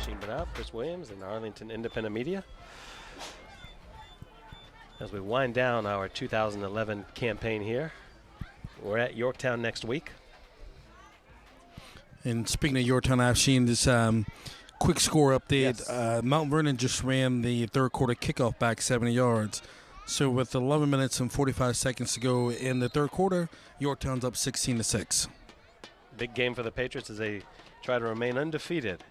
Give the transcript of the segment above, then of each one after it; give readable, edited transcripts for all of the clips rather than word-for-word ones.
Gene Benau, Chris Williams, and Arlington Independent Media. As we wind down our 2011 campaign here, we're at Yorktown next week. And speaking of Yorktown, I've seen this quick score update. Yes. Mount Vernon just ran the third quarter kickoff back 70 yards. So with 11 minutes and 45 seconds to go in the third quarter, Yorktown's up 16-6. Big game for the Patriots as they try to remain undefeated.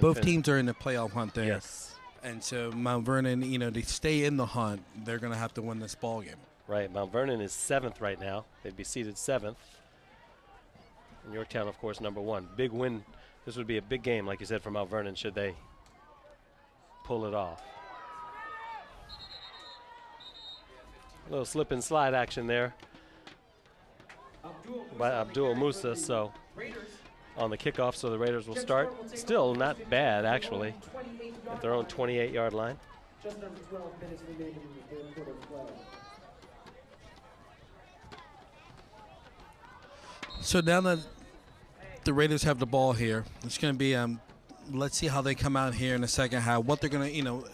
Both teams are in the playoff hunt there. Yes. And so Mount Vernon, to stay in the hunt, they're going to have to win this ball game. Right. Mount Vernon is 7th right now. They'd be seeded 7th. And Yorktown, of course, number 1. Big win. This would be a big game, like you said, for Mount Vernon should they pull it off. A little slip and slide action there by Abdul Musa. So on the kickoff, so the Raiders will start. Still not bad, actually, at their own 28-yard line. Just under 12 minutes remaining in the third quarter play. So now that the Raiders have the ball here, it's going to be, let's see how they come out here in the second half. What they're going to,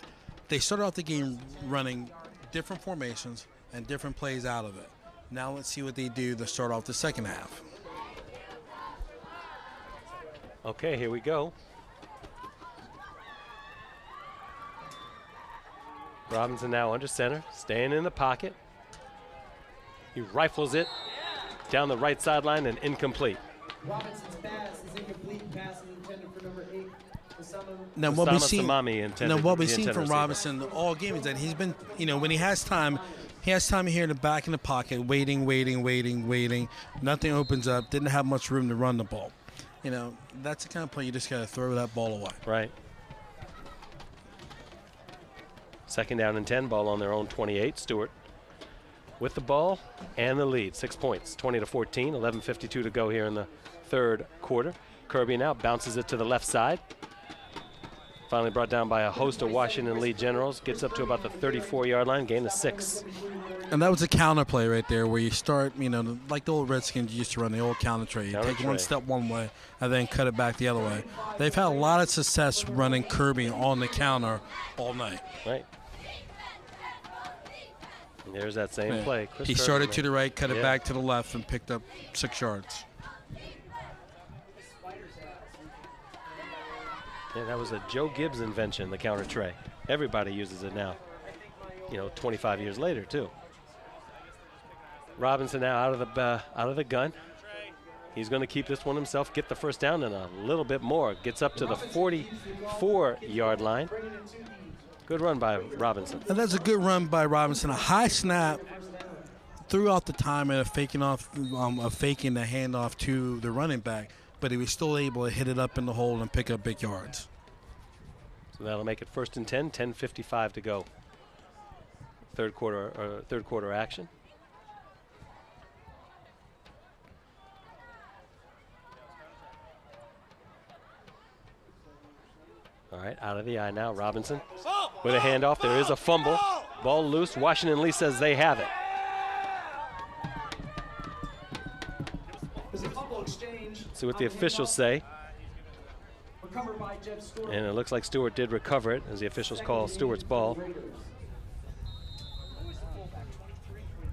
they started off the game running different formations and different plays out of it. Now let's see what they do to start off the second half. Okay, here we go. Robinson now under center, staying in the pocket. He rifles it down the right sideline and incomplete. Robinson's pass is incomplete. Pass is intended for number 8. Now what we've seen from Robinson all game is that he's been, when he has time here in the back in the pocket, waiting. Nothing opens up. Didn't have much room to run the ball. That's the kind of play you just got to throw that ball away. Right. Second down and 10, ball on their own 28. Stuart with the ball and the lead. 6 points, 20-14, 11:52 to go here in the third quarter. Kirby now bounces it to the left side. Finally brought down by a host of Washington Lee Generals. Gets up to about the 34-yard line, gain of 6. And that was a counter play right there where you start, like the old Redskins used to run, the old counter tray. You take one step one way and then cut it back the other way. They've had a lot of success running Kirby on the counter all night. Right. And there's that same play. Chris he started to the right, cut it back to the left, and picked up 6 yards. Yeah, that was a Joe Gibbs invention, the counter tray. Everybody uses it now, 25 years later, too. Robinson now out of the gun. He's going to keep this one himself, get the first down and a little bit more. Gets up to the 44-yard line. Good run by Robinson. And that's a good run by Robinson. A high snap throughout the time and faking the handoff to the running back. But he was still able to hit it up in the hole and pick up big yards. So that'll make it 1st and 10, 10:55 to go. Third quarter action. All right, out of the eye now, Robinson with a handoff. There is a fumble. Ball loose. Washington Lee says they have it. See what the officials say. And it looks like Stuart did recover it as the officials call Stewart's ball.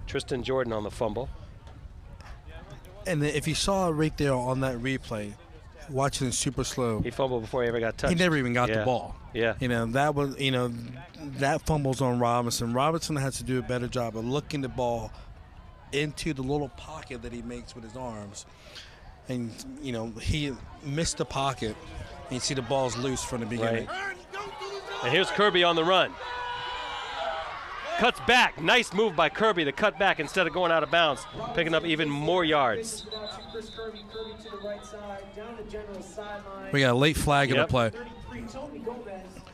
Tristan Jordan on the fumble. And if you saw it right there on that replay, watching it super slow. He fumbled before he ever got touched. He never even got the ball. Yeah. That was, that fumble's on Robinson. Robinson has to do a better job of looking the ball into the little pocket that he makes with his arms. And, he missed the pocket. And you see the ball's loose from the beginning. Right. And here's Kirby on the run. Cuts back. Nice move by Kirby to cut back instead of going out of bounds, picking up even more yards. We got a late flag in the play.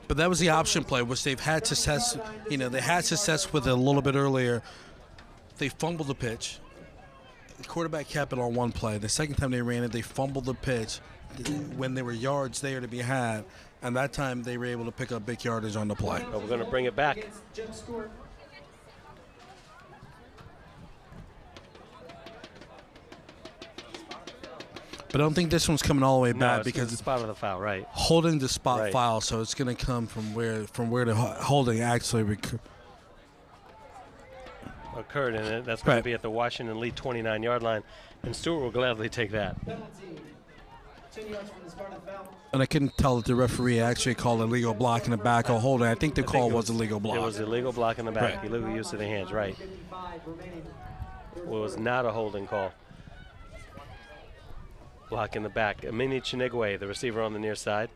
But that was the option play, which they've had success. They had success with it a little bit earlier. They fumbled the pitch. The quarterback kept it on one play. The second time they ran it, they fumbled the pitch when there were yards there to be had. And that time they were able to pick up big yardage on the play. But we're going to bring it back. But I don't think this one's coming all the way back because it's the spot of the foul, right? Holding the spot foul, so it's going to come from where the holding actually occurred, and that's going to be at the Washington Lee 29-yard line, and Stuart will gladly take that. Penalty. 10 yards from the spot of the foul. And I couldn't tell that the referee actually called a legal block in the back or holding. I think the call was a legal block. It was a legal block in the back. Illegal use of the hands, right. It was not a holding call. Block in the back. Amini Chinigwe, the receiver on the near side.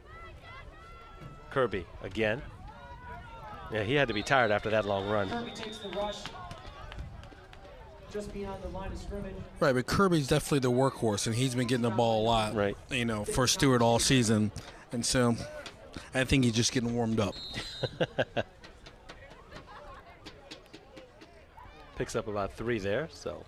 Kirby again. Yeah, he had to be tired after that long run. Kirby takes the rush just beyond the line of scrimmage. Right, but Kirby's definitely the workhorse, and he's been getting the ball a lot, for Stuart all season. And so I think he's just getting warmed up. Picks up about 3 there, so.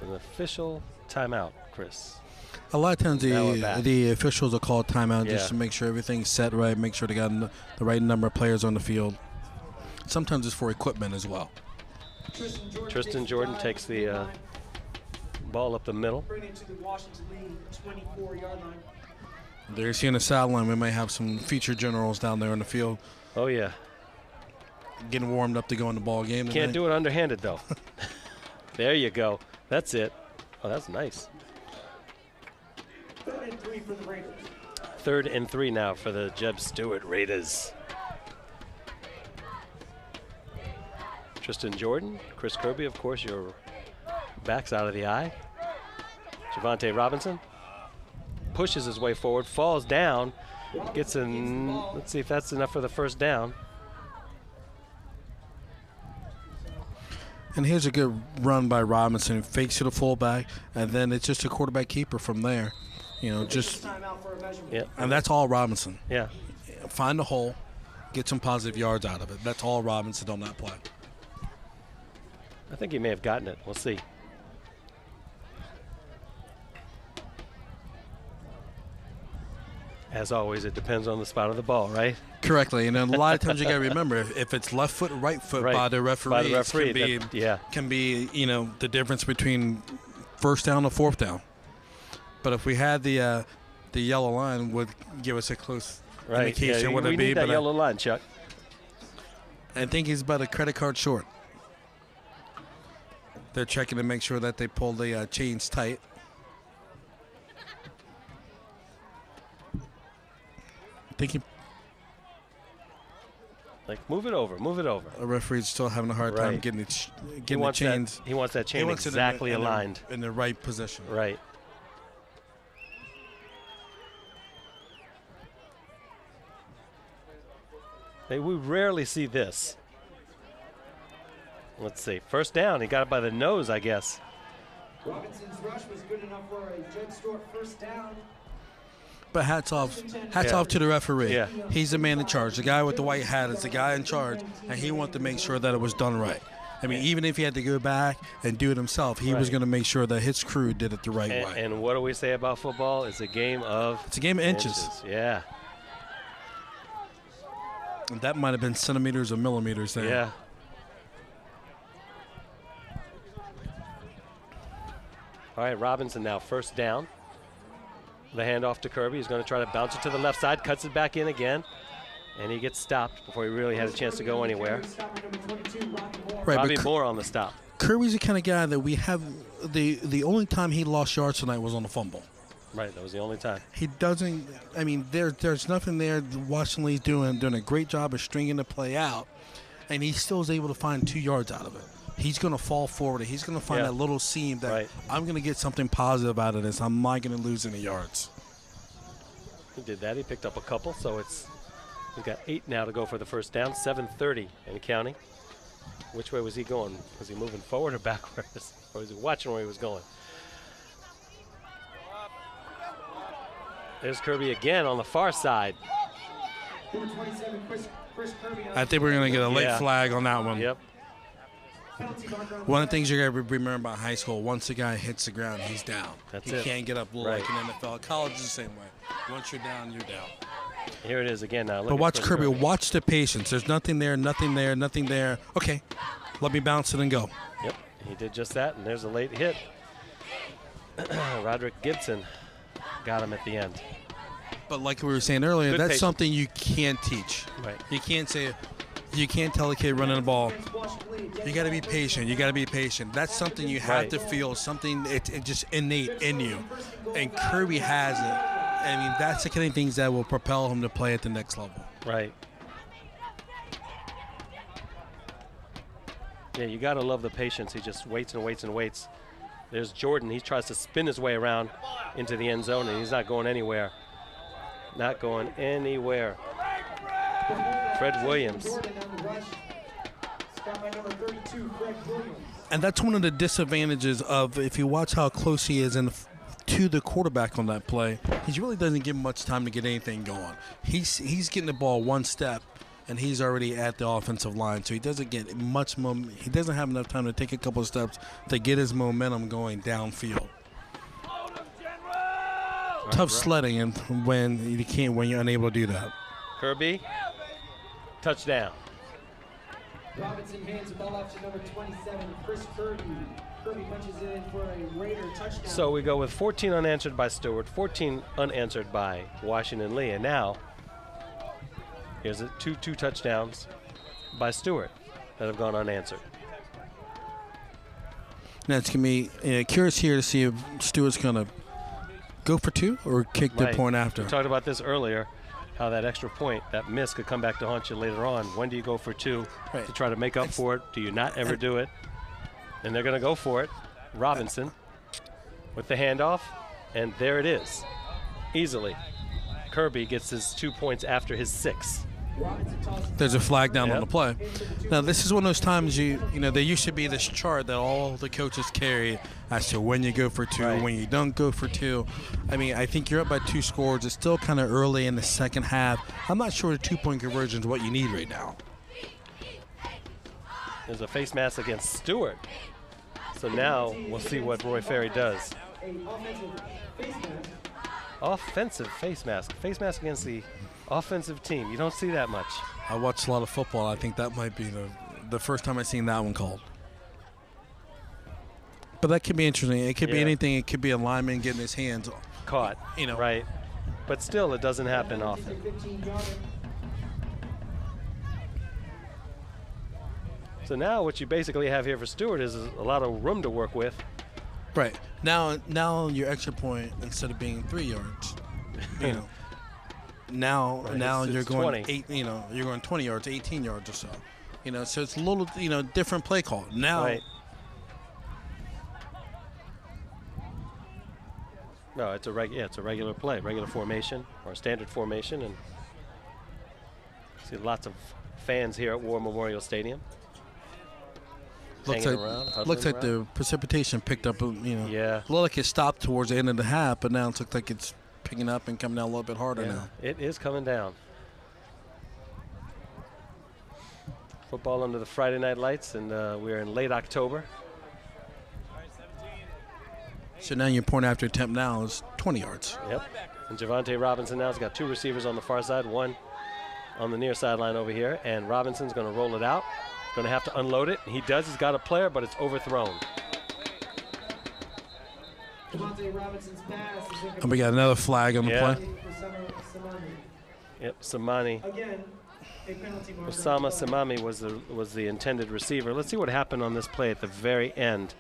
An official timeout, Chris. A lot of times the officials will call a timeout just to make sure everything's set right, make sure they got the right number of players on the field. Sometimes it's for equipment as well. Tristan Jordan takes the ball up the middle. Bring it to the Washington Lee 24-yard line. There you see on the sideline, we may have some feature generals down there on the field. Oh, yeah. Getting warmed up to go in the ball game. Can't do it underhanded, though. There you go. That's it. Oh, that's nice. 3rd and 3 for the Raiders. 3rd and 3 now for the J.E.B. Stuart Raiders. Tristan Jordan, Chris Kirby, of course, your backs out of the eye. Javante Robinson pushes his way forward, falls down, gets in. Let's see if that's enough for the first down. And here's a good run by Robinson. Fakes to the fullback, and then it's just a quarterback keeper from there. And that's all Robinson. Yeah. Find the hole, get some positive yards out of it. That's all Robinson on that play. I think he may have gotten it. We'll see. As always, it depends on the spot of the ball, right? Correctly, and then a lot of times you got to remember if it's left foot or right foot by the referee, can be the difference between first down and 4th down. But if we had the yellow line, would give us a close indication what it'd be. We need that yellow line, Chuck. I think he's about a credit card short. They're checking to make sure that they pull the chains tight. Thinking. Move it over, move it over. A referee's still having a hard time getting the chains. He wants that chain exactly aligned. In the right position. Right. We rarely see this. Let's see. First down. He got it by the nose, I guess. Robinson's rush was good enough for a J.E.B. Stuart first down. But hats off to the referee. Yeah. He's the man in charge. The guy with the white hat is the guy in charge, and he wanted to make sure that it was done right. I mean, even if he had to go back and do it himself, he was going to make sure that his crew did it the right way. And what do we say about football? It's a game of inches. Yeah. And that might have been centimeters or millimeters there. Yeah. All right, Robinson now first down. The handoff to Kirby. He's going to try to bounce it to the left side, cuts it back in again, and he gets stopped before he really had a chance to go anywhere. Right, Robbie Moore on the stop. Kirby's the kind of guy that we have. The only time he lost yards tonight was on the fumble. Right, that was the only time. He doesn't. I mean, there's nothing there. Washington Lee's doing a great job of stringing the play out, and he still is able to find 2 yards out of it. He's going to fall forward. He's going to find that little seam that I'm going to get something positive out of this. I'm not going to lose any yards. He did that. He picked up a couple, so he's got 8 now to go for the first down. 7:30 and counting. Which way was he going? Was he moving forward or backwards? Or was he watching where he was going? There's Kirby again on the far side. I think we're going to get a late flag on that one. Yep. One of the things you're going to remember about high school, once a guy hits the ground, he's down. That's he it. Can't get up like in NFL. College is the same way. Once you're down, you're down. Here it is again now. Look but at watch Chris Kirby. Watch the patience. There's nothing there, nothing there, nothing there. Okay, let me bounce it and go. Yep, he did just that, and there's a late hit. Roderick Gibson got him at the end. But like we were saying earlier, Good that's patience. something you can't teach. Right. You can't say, you can't tell a kid running the ball, you got to be patient. You got to be patient. That's something you have Right. to feel. Something it's just innate in you, and Kirby has it. I mean, that's the kind of things that will propel him to play at the next level. Right. Yeah, you got to love the patience. He just waits and waits and waits. There's Jordan. He tries to spin his way around into the end zone, and he's not going anywhere. Not going anywhere. Fred Williams. And that's one of the disadvantages of, if you watch how close he is to the quarterback on that play, he really doesn't give much time to get anything going. He's getting the ball one step, and he's already at the offensive line, so he doesn't get much he doesn't have enough time to take a couple of steps to get his momentum going downfield. Tough sledding and when you're unable to do that. Kirby, touchdown. Robinson hands the ball off to number 27, Chris Kirby. Kirby punches it in for a Raider touchdown. So we go with 14 unanswered by Stuart, 14 unanswered by Washington Lee, and now here's two touchdowns by Stuart that have gone unanswered. Now it's going to be curious here to see if Stewart's going to go for two or kick the point after. We talked about this earlier, how that extra point, that miss could come back to haunt you later on. When do you go for two to try to make up for it? Do you not ever do it? And they're going to go for it. Robinson with the handoff, and there it is. Easily. Kirby gets his 2 points after his 6. There's a flag down on the play. Now, this is one of those times there used to be this chart that all the coaches carry as to when you go for two, when you don't go for two. I mean, I think you're up by 2 scores. It's still kind of early in the second half. I'm not sure the 2-point conversion is what you need right now. There's a face mask against Stuart. So now we'll see what Roy Ferry does. Offensive face mask. Face mask against the offensive team. You don't see that much. I watch a lot of football. I think that might be the first time I've seen that one called. But that could be interesting. It could be anything. It could be a lineman getting his hands caught. Right. But still, it doesn't happen often. So now what you basically have here for Stuart is a lot of room to work with. Right. Now your extra point, instead of being 3 yards, now you're going 20. You're going 20 yards, 18 yards or so. So it's a little different play call. Now No, it's a regular play, regular formation or standard formation, and see lots of fans here at War Memorial Stadium. Looks like the precipitation picked up. It looked like it stopped towards the end of the half, but now it looks like it's picking up and coming down a little bit harder now. It is coming down. Football under the Friday night lights, and we're in late October. So now your point after attempt now is 20 yards. Yep. And Javante Robinson now has got 2 receivers on the far side, 1 on the near sideline over here, and Robinson's going to roll it out. Going to have to unload it. He does. He's got a player, but it's overthrown. And we got another flag on the play. Yep, Samani. Osama Samami was the intended receiver. Let's see what happened on this play at the very end.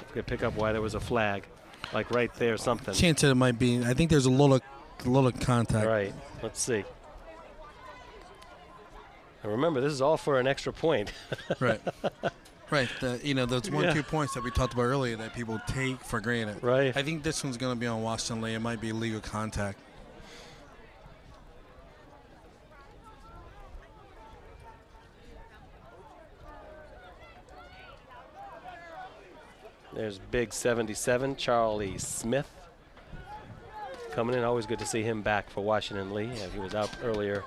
We could pick up why there was a flag, like right there, something. Chance that it might be. I think there's a little contact. Right. Let's see. And remember, this is all for an extra point. Right. Right. Those 1-2 points that we talked about earlier that people take for granted. Right. I think this one's going to be on Washington Lee. It might be legal contact. There's big 77, Charlie Smith. Coming in. Always good to see him back for Washington Lee. He was out earlier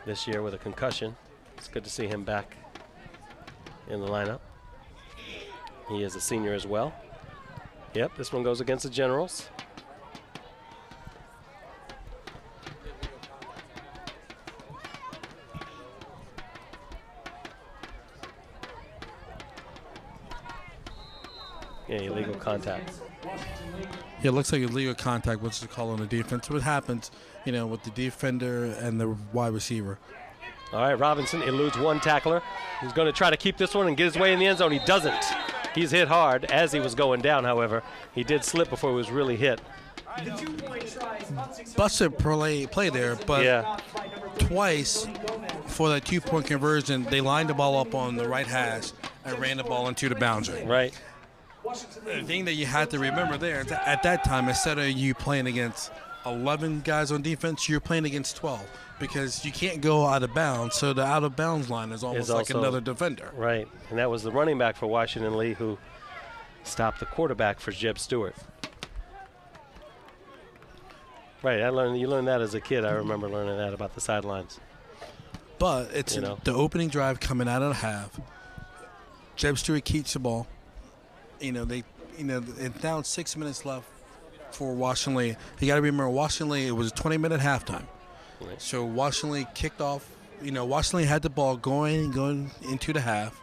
this year with a concussion. It's good to see him back in the lineup. He is a senior as well. Yep, this one goes against the Generals. Yeah, illegal contact. Yeah, it looks like illegal contact, which is a call on the defense. What happens, with the defender and the wide receiver. All right, Robinson eludes one tackler. He's going to try to keep this one and get his way in the end zone. He doesn't. He's hit hard as he was going down, however. He did slip before he was really hit. Busted play there, but twice for that 2-point conversion, they lined the ball up on the right hash and ran the ball into the boundary. Right. The thing that you had to remember there, at that time, instead of you playing against 11 guys on defense, you're playing against 12 because you can't go out of bounds. So the out of bounds line is almost like another defender. Right, and that was the running back for Washington Lee who stopped the quarterback for J.E.B. Stuart. Right, you learned that as a kid. I remember learning that about the sidelines. But it's the opening drive coming out of the half. J.E.B. Stuart keeps the ball. It's now 6 minutes left for Washington Lee. You got to remember, Washington Lee, it was a 20-minute halftime. Right. So Washington Lee kicked off. Washington Lee had the ball going into the half.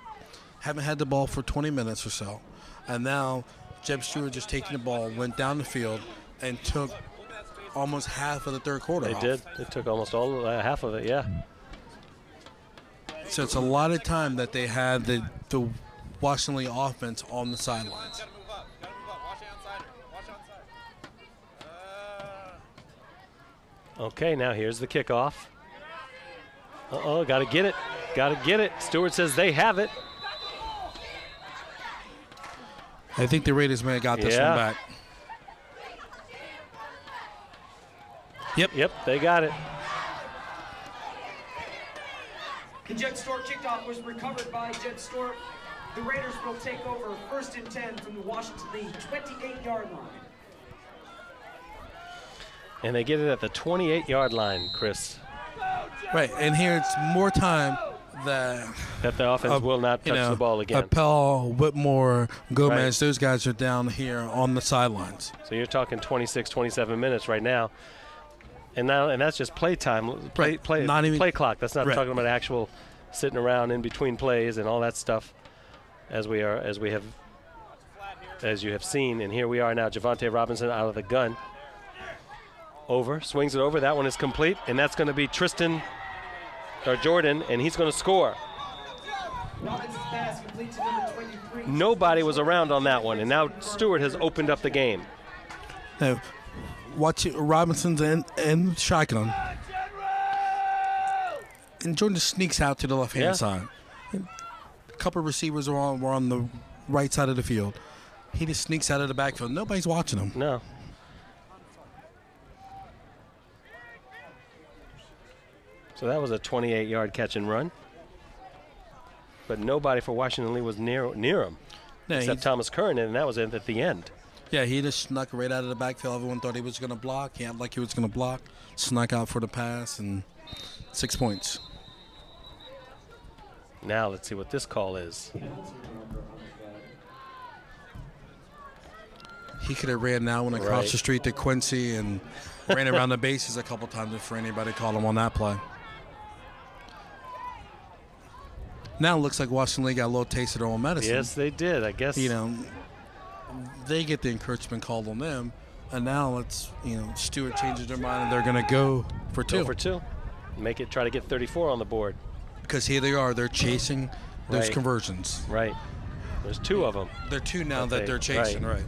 Haven't had the ball for 20 minutes or so. And now J.E.B. Stuart just taking the ball, went down the field, and took almost half of the third quarter off. They did. They took almost all half of it, yeah. So it's a lot of time that they had the Washington Lee offense on the sidelines. Okay, now here's the kickoff. Uh-oh, got to get it. Got to get it. Stewart says they have it. I think the Raiders may have got this one back. Yep, they got it. The J.E.B. Stuart kickoff was recovered by J.E.B. Stuart. The Raiders will take over 1st and 10 from the Washington Lee 28-yard line. And they get it at the 28-yard line, Chris. Right, and here it's more time that the offense will not touch the ball again. Appel, Whitmore, Gomez, those guys are down here on the sidelines. So you're talking 26, 27 minutes right now. And that's just play time, play clock. That's not talking about actual sitting around in between plays and all that stuff, as you have seen. And here we are now, Javante Robinson out of the gun. Swings it over. That one is complete, and that's going to be Jordan, and he's going to score. Nobody was around on that one, and now Stewart has opened up the game. Now, watch it, Robinson's in shotgun. And Jordan sneaks out to the left-hand side. A couple of receivers were on the right side of the field. He just sneaks out of the backfield. Nobody's watching him. No. So that was a 28-yard catch and run. But nobody for Washington Lee was near him, except Thomas Curran, and that was at the end. Yeah, he just snuck right out of the backfield. Everyone thought he was going to block. He acted like he was going to block. Snuck out for the pass, and 6 points. Now let's see what this call is. He could have ran that one across the street to Quincy and ran around the bases a couple times before anybody called him on that play. Now it looks like Washington Lee got a little taste of their own medicine. Yes, they did. I guess. They get the encouragement called on them, and now Stewart changes their mind and they're going to go for two. Go for two. Try to get 34 on the board. Because here they are. They're chasing those conversions. Right. There's two of them. There are two now that they're chasing, right.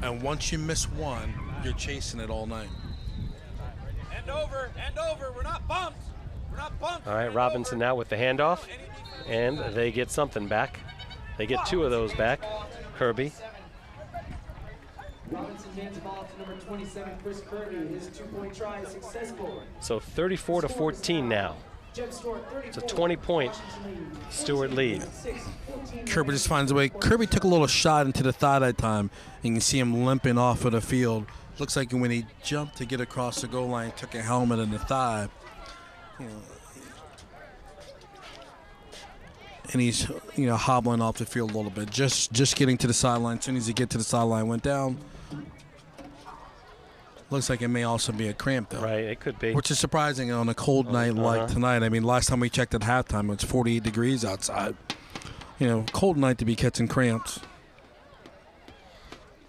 And once you miss one, you're chasing it all night. Hand over. We're not bumped. All right, Robinson now with the handoff, and they get something back. They get two of those back. Kirby. Robinson hands the ball to number 27, Chris Kirby. His 2-point try is successful. So 34-14 now. It's a 20-point Stewart lead. Kirby just finds a way. Kirby took a little shot into the thigh that time, and you can see him limping off of the field. Looks like when he jumped to get across the goal line, took a helmet in the thigh. And he's hobbling off the field a little bit, just getting to the sideline. As soon as he get to the sideline, went down. Looks like it may also be a cramp, though. Right, it could be. Which is surprising on a cold night like tonight. I mean, last time we checked at halftime, it was 48 degrees outside. cold night to be catching cramps.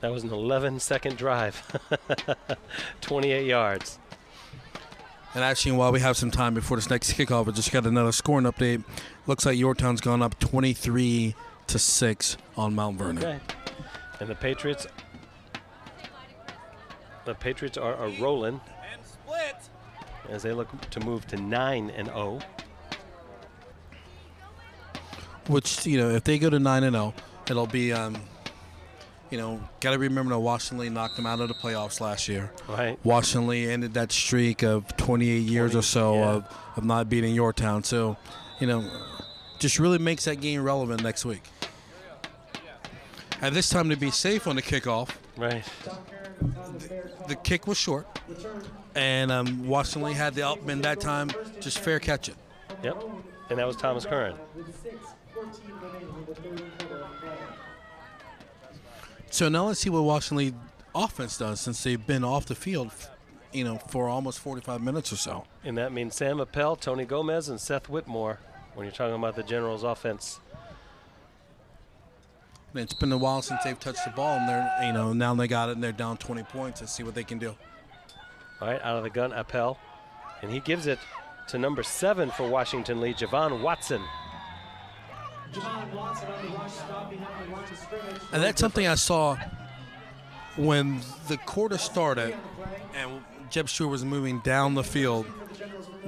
That was an 11-second drive, 28 yards. And actually, while we have some time before this next kickoff, I just got another scoring update. Looks like Yorktown's gone up 23-6 on Mount Vernon. Okay. And the Patriots are rolling as they look to move to 9-0. Which, if they go to 9-0, it'll be, got to remember that Washington Lee knocked them out of the playoffs last year. Right. Washington Lee ended that streak of 28 years or so of not beating Yorktown. So, just really makes that game relevant next week. At this time, to be safe on the kickoff, right? The kick was short, and Washington Lee had the upman that time, just fair catch it. Yep, and that was Thomas Curran. So now let's see what Washington Lee offense does since they've been off the field, for almost 45 minutes or so. And that means Sam Appel, Tony Gomez, and Seth Whitmore when you're talking about the Generals offense. It's been a while since they've touched the ball, and they're, now they got it, and they're down 20 points. Let's see what they can do. All right, out of the gun, Appel, and he gives it to number 7 for Washington Lee, Javon Watson. And that's something I saw when the quarter started, and Jeb Stewart was moving down the field.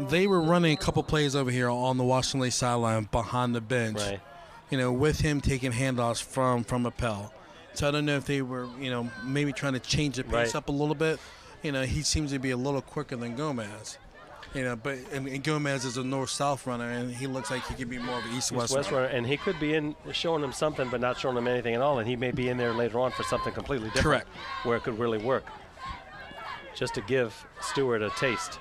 They were running a couple plays over here on the Washington Lee sideline behind the bench. Right. With him taking handoffs from Appel. So I don't know if they were, maybe trying to change the pace up a little bit. He seems to be a little quicker than Gomez. But Gomez is a north-south runner, and he looks like he could be more of an east-west runner. And he could be showing him something but not showing him anything at all, and he may be in there later on for something completely different. Correct. Where it could really work. Just to give Stuart a taste.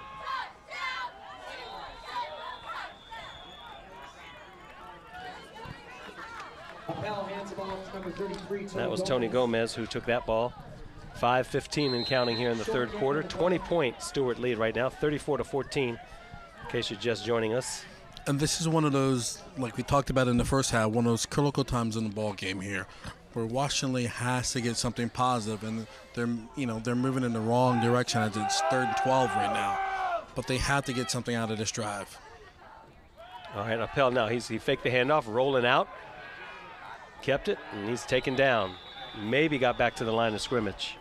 That was Tony Gomez who took that ball. 5:15 and counting here in the third quarter. 20-point Stuart lead right now, 34-14, in case you're just joining us. And this is one of those, like we talked about in the first half, one of those critical times in the ball game here, where Washington Lee has to get something positive, and they're moving in the wrong direction as it's 3rd and 12 right now. But they have to get something out of this drive. All right, Appel now, he faked the handoff, rolling out. Kept it, and he's taken down. Maybe got back to the line of scrimmage.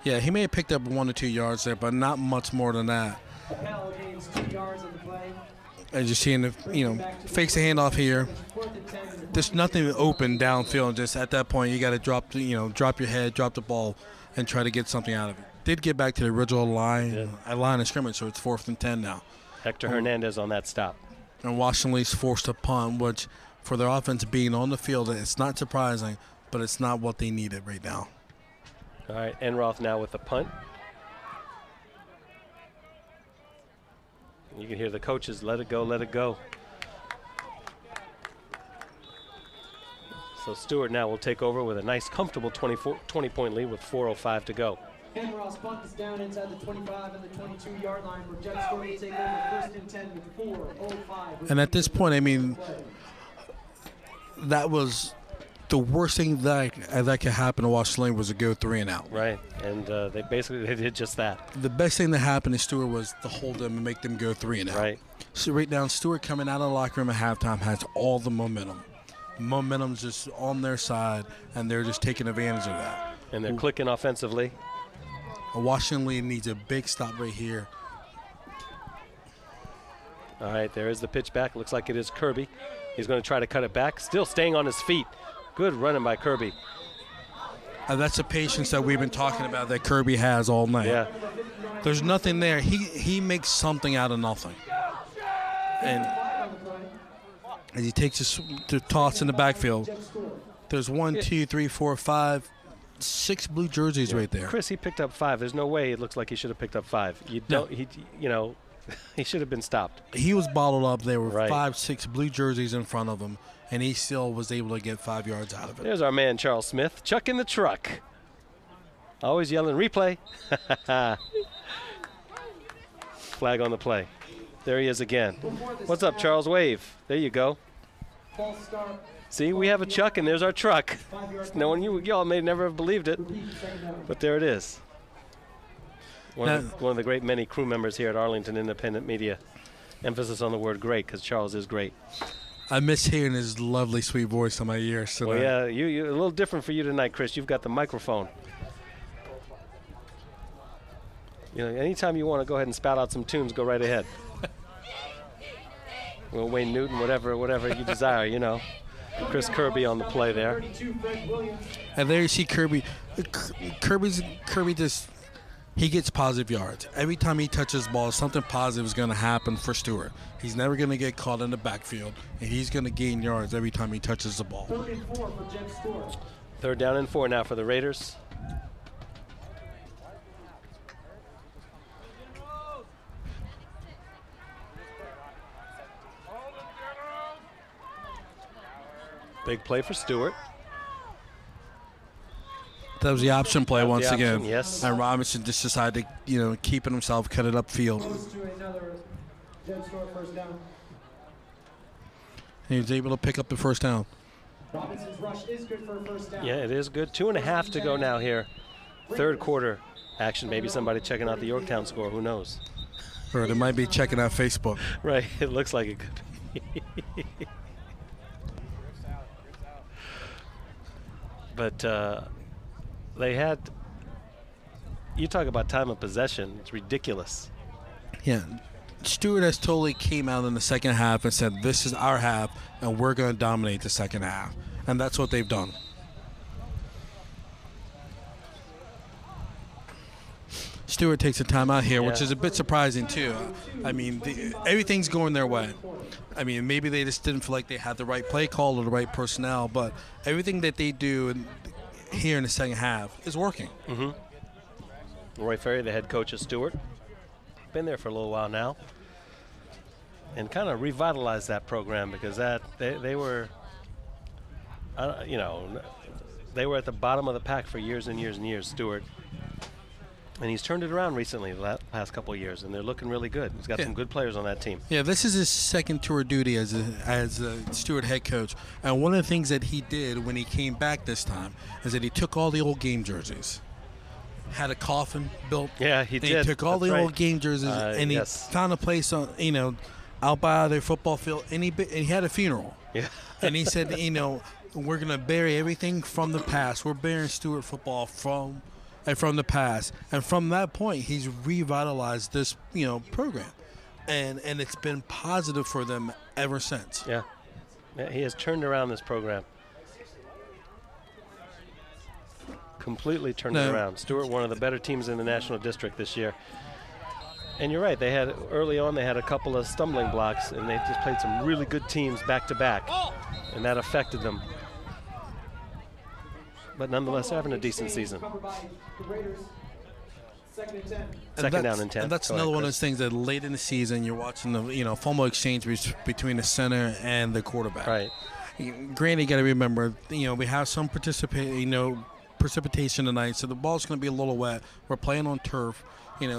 Yeah, he may have picked up 1 or 2 yards there, but not much more than that. As you see, fakes the handoff here. There's nothing open downfield. Just at that point, you got to drop your head, drop the ball, and try to get something out of it. Did get back to the original line of scrimmage, so it's 4th and 10 now. Hector Hernandez on that stop. And Washington Lee's forced to punt, which for their offense being on the field, it's not surprising, but it's not what they needed right now. All right, Enroth now with the punt. You can hear the coaches, let it go, let it go. So Stuart now will take over with a nice, comfortable 20-point lead with 4:05 to go. Enroth's punt is down inside the 25 and the 22-yard line, where Jet Stewart will take over 1st and 10 with 4:05. And at this point, that was the worst thing that could happen to Washington Lee was to go 3 and out. Right, and they did just that. The best thing that happened to Stuart was to hold them and make them go 3 and out. Right. So right now, Stuart coming out of the locker room at halftime has all the momentum. Momentum's just on their side, and they're just taking advantage of that. And they're clicking offensively. Washington Lee needs a big stop right here. All right, there is the pitch back. Looks like it is Kirby. He's going to try to cut it back. Still staying on his feet. Good running by Kirby. And that's the patience that we've been talking about that Kirby has all night. Yeah. There's nothing there. He makes something out of nothing. And as he takes the toss in the backfield, there's 1, 2, 3, 4, 5, 6 blue jerseys right there. Chris, he picked up 5. There's no way it looks like he should have picked up 5. He should have been stopped. He was bottled up. There were 5, 6 blue jerseys in front of him, and he still was able to get 5 yards out of it. There's our man, Charles Smith, Chuck in the truck. Always yelling, replay. Flag on the play. There he is again. What's up, Charles? Wave. There you go. False start. See, we have a Chuck, and there's our truck. No one, y'all may never have believed it, but there it is. One of the great many crew members here at Arlington Independent Media. Emphasis on the word great, because Charles is great. I miss hearing his lovely, sweet voice on my ears tonight. Well, yeah, you a little different for you tonight, Chris. You've got the microphone. You know, anytime you want to go ahead and spout out some tunes, go right ahead. Well, Wayne Newton, whatever you desire, you know. Chris Kirby on the play there. And there you see Kirby. Kirby just, he gets positive yards. Every time he touches the ball, something positive is going to happen for Stuart. He's never going to get caught in the backfield, and he's going to gain yards every time he touches the ball. 3rd and 4 for Jet Stuart. 3rd down and 4 now for the Raiders. Big play for Stuart. That was the option play once again. Yes. And Robinson just decided to, keep it himself, cut it upfield. Goes to another Jet Stuart first down. He was able to pick up the first down. Robinson's rush is good for a first down. Yeah, it is good. 2.5 to go now here. 3rd quarter action. Maybe somebody checking out the Yorktown score. Who knows? Or they might be checking out Facebook. Right. It looks like it could be. But they had, you talk about time of possession, it's ridiculous. Yeah. Stuart has totally came out in the second half and said, this is our half, and we're going to dominate the second half. And that's what they've done. Stuart takes a timeout here, which is a bit surprising, too. I mean, everything's going their way. I mean, maybe they just didn't feel like they had the right play call or the right personnel, but everything that they do here in the second half is working. Mm-hmm. Roy Ferry, the head coach of Stuart, been there for a little while now, and kind of revitalized that program because they were, they were at the bottom of the pack for years and years and years, Stuart. And he's turned it around recently the past couple of years, and they're looking really good. He's got some good players on that team. Yeah, this is his second tour of duty as a Stuart head coach. And one of the things that he did when he came back this time is that he took all the old game jerseys, had a coffin built. Yeah, he did. He took all the old game jerseys, and he found a place on, out by their football field, and he had a funeral. Yeah. And he said, we're going to bury everything from the past. We're burying Stuart football from the past, and from that point, he's revitalized this, program, and it's been positive for them ever since. Yeah, he has turned around this program, completely turned it around. Stuart, one of the better teams in the National District this year, and you're right. They had early on, they had a couple of stumbling blocks, and they just played some really good teams back to back, and that affected them. But nonetheless, having a decent season. Second down and 10. And that's another one of those things that late in the season you're watching the fumble exchange between the center and the quarterback. Right. Granted, you got to remember, we have some precipitation tonight, so the ball's going to be a little wet. We're playing on turf,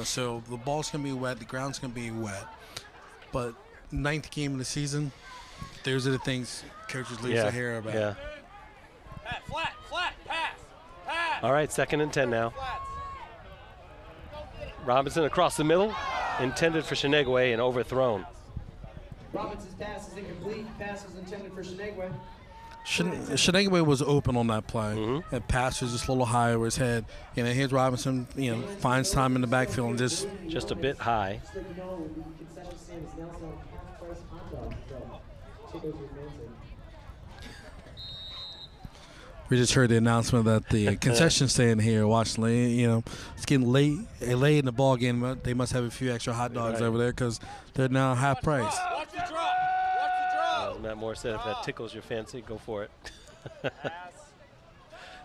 so the ball's going to be wet, the ground's going to be wet. But 9th game of the season, those are the things coaches lose their hair about. Yeah. Flat, pass. All right, 2nd and 10 now. Robinson across the middle, intended for Shenegwe and overthrown. Robinson's pass is incomplete. Pass is intended for Shenegwe. Shenegwe was open on that play. Mm-hmm. That pass was just a little high over his head. Here's Robinson, finds time in the backfield and just a bit high. We just heard the announcement that the concession stand here, Washington, it's getting late in the ball game. They must have a few extra hot dogs over there because they're now half price. Watch the drop. As Matt Moore said, if that tickles your fancy, go for it.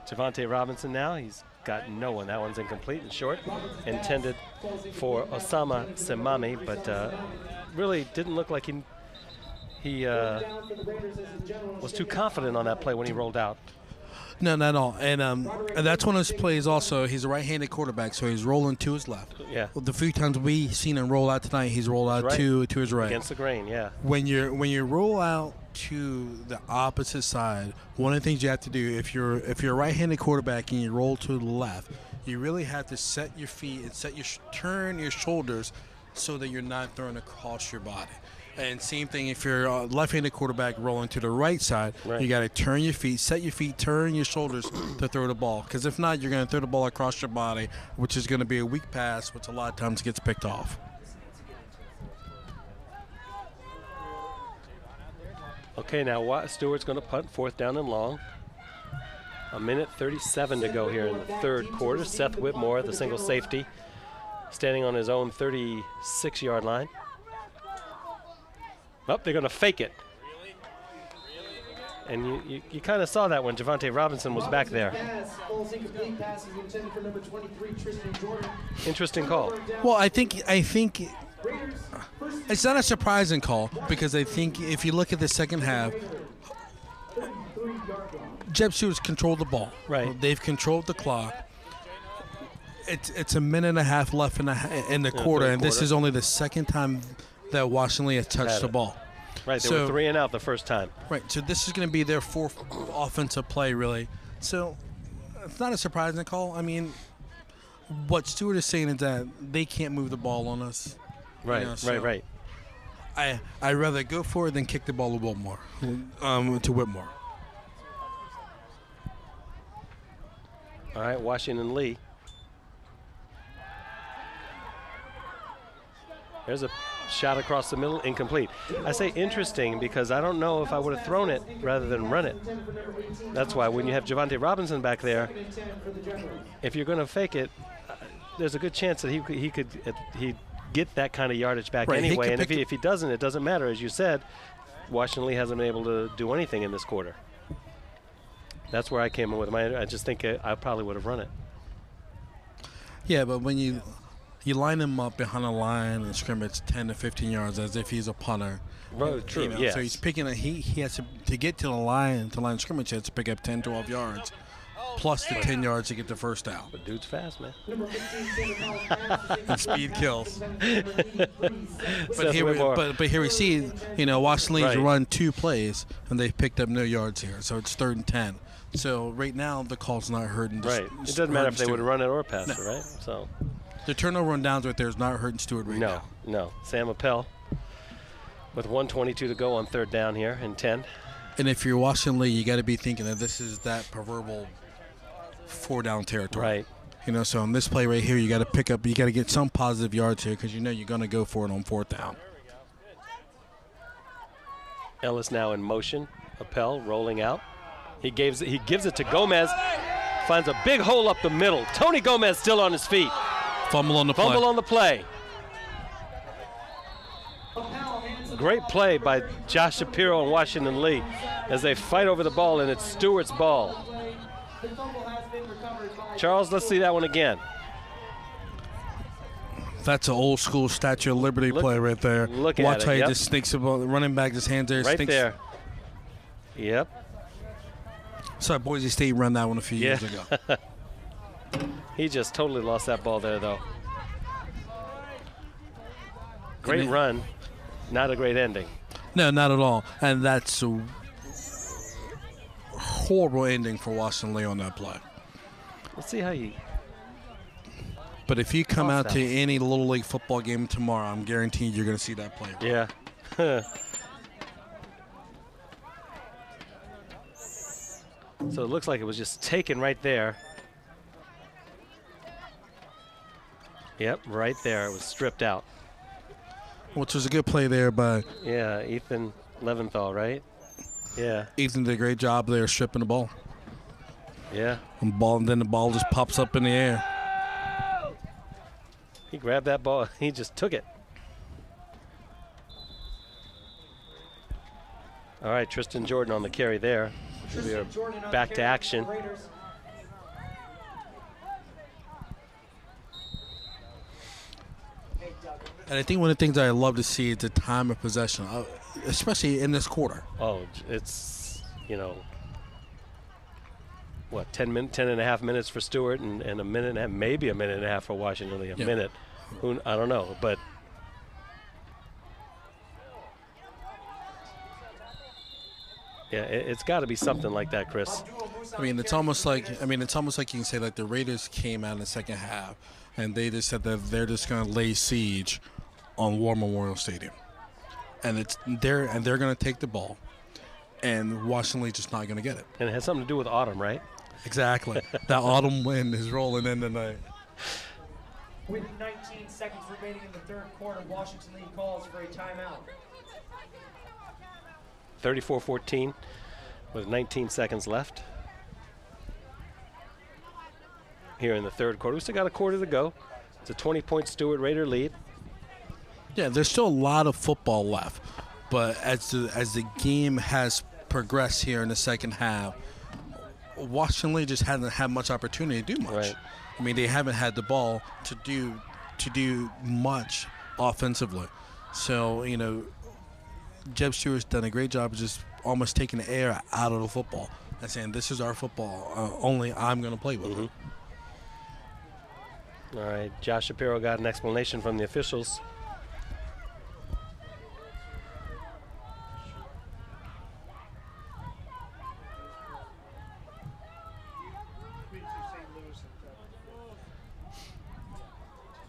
Javante Robinson now, he's got no one. That one's incomplete and short. Intended for Osama Semami, but really didn't look like he was too confident on that play when he rolled out. No, not at all. And that's one of his plays also. He's a right-handed quarterback, so he's rolling to his left. Yeah. Well, the few times we've seen him roll out tonight, he's rolled out to his right. Against the grain, yeah. When you roll out to the opposite side, one of the things you have to do, if you're a right-handed quarterback and you roll to the left, you really have to set your feet and turn your shoulders so that you're not throwing across your body. And same thing if you're a left-handed quarterback rolling to the right side, you got to turn your feet, set your feet, turn your shoulders to throw the ball. Because if not, you're going to throw the ball across your body, which is going to be a weak pass, which a lot of times gets picked off. Okay, now Stewart's going to punt 4th down and long. 1:37 to go here in the 3rd quarter. Seth Whitmore, the single safety, standing on his own 36-yard line. Oh, they're going to fake it. And you kind of saw that when Javante Robinson was back there. Interesting call. Well, I think it's not a surprising call because I think if you look at the second half, J.E.B. Stewart's controlled the ball. Right. They've controlled the clock. It's a minute and a half left in the quarter, and this is only the second time that Washington has touched the ball. Right, they were 3 and out the first time. Right, so this is going to be their 4th offensive play, really. So it's not a surprising call. I mean, what Stuart is saying is that they can't move the ball on us. Right, right. I'd rather go for it than kick the ball to Whitmore. All right, Washington Lee. There's a shot across the middle, incomplete. I say interesting because I don't know if I would have thrown it rather than run it. That's why when you have Javante Robinson back there, if you're going to fake it, there's a good chance that he'd get that kind of yardage back anyway. And if he doesn't, it doesn't matter. As you said, Washington Lee hasn't been able to do anything in this quarter. That's where I came in with I just think I probably would have run it. Yeah, but when you line him up behind a line and scrimmage 10 to 15 yards as if he's a punter. Right, true, yes. So he's picking he has to get to the line of scrimmage, he has to pick up 10, 12 yards, plus the 10 yards to get the first down. But dude's fast, man. And speed kills. But here we see, Washington Lee's run 2 plays, and they've picked up no yards here. So it's 3rd and 10. So right now the call's not hurting. Right. It doesn't matter if they would run it or pass it, right? So the turnover on downs right there is not hurting Stuart now. No. Sam Appel with 1:22 to go on 3rd down here in 10. And if you're Washington Lee, you got to be thinking that this is that proverbial 4-down territory. Right. So on this play right here, you got to get some positive yards here because you're going to go for it on 4th down. Ellis now in motion. Appel rolling out. He gives it to Gomez. Finds a big hole up the middle. Tony Gomez still on his feet. Fumble on the play. Great play by Josh Shapiro and Washington Lee as they fight over the ball, and it's Stewart's ball. Charles, let's see that one again. That's an old school Statue of Liberty play right there. Watch how he just sneaks the ball. Running back, his hands there. Right there. Yep. So Boise State run that one a few years ago. He just totally lost that ball there, though. Great run, not a great ending. No, not at all. And that's a horrible ending for Washington Lee on that play. Let's see how you... But if you come out to any Little League football game tomorrow, I'm guaranteed you're going to see that play. Yeah. So it looks like it was just taken right there. Yep, right there. It was stripped out. Which was a good play there by... Yeah, Ethan Leventhal, right? Yeah. Ethan did a great job there stripping the ball. Yeah. And then the ball just pops up in the air. He grabbed that ball. He just took it. All right, Tristan Jordan on the carry there. We are back to action. And I think one of the things I love to see is the time of possession, especially in this quarter. Oh, it's, what, 10 and a half minutes for Stuart and a minute and a half, maybe a minute and a half for Washington, only a minute. I don't know, but yeah, it's got to be something like that, Chris. I mean, it's almost like you can say like the Raiders came out in the second half and they just said that they're just going to lay siege on War Memorial Stadium, and they're going to take the ball, and Washington's just not going to get it. And it has something to do with autumn, right? Exactly. That autumn wind is rolling in tonight. With 19 seconds remaining in the third quarter, Washington League calls for a timeout. 34-14 with 19 seconds left here in the third quarter. We still got a quarter to go. It's a 20-point Stuart Raider lead. Yeah, there's still a lot of football left, but as the game has progressed here in the second half, Washington League just hasn't had much opportunity to do much. Right. I mean, they haven't had the ball to do much offensively. So, you know, Jeb Stewart's done a great job of just almost taking the air out of the football and saying, this is our football, only I'm going to play with it. All right, Josh Shapiro got an explanation from the officials.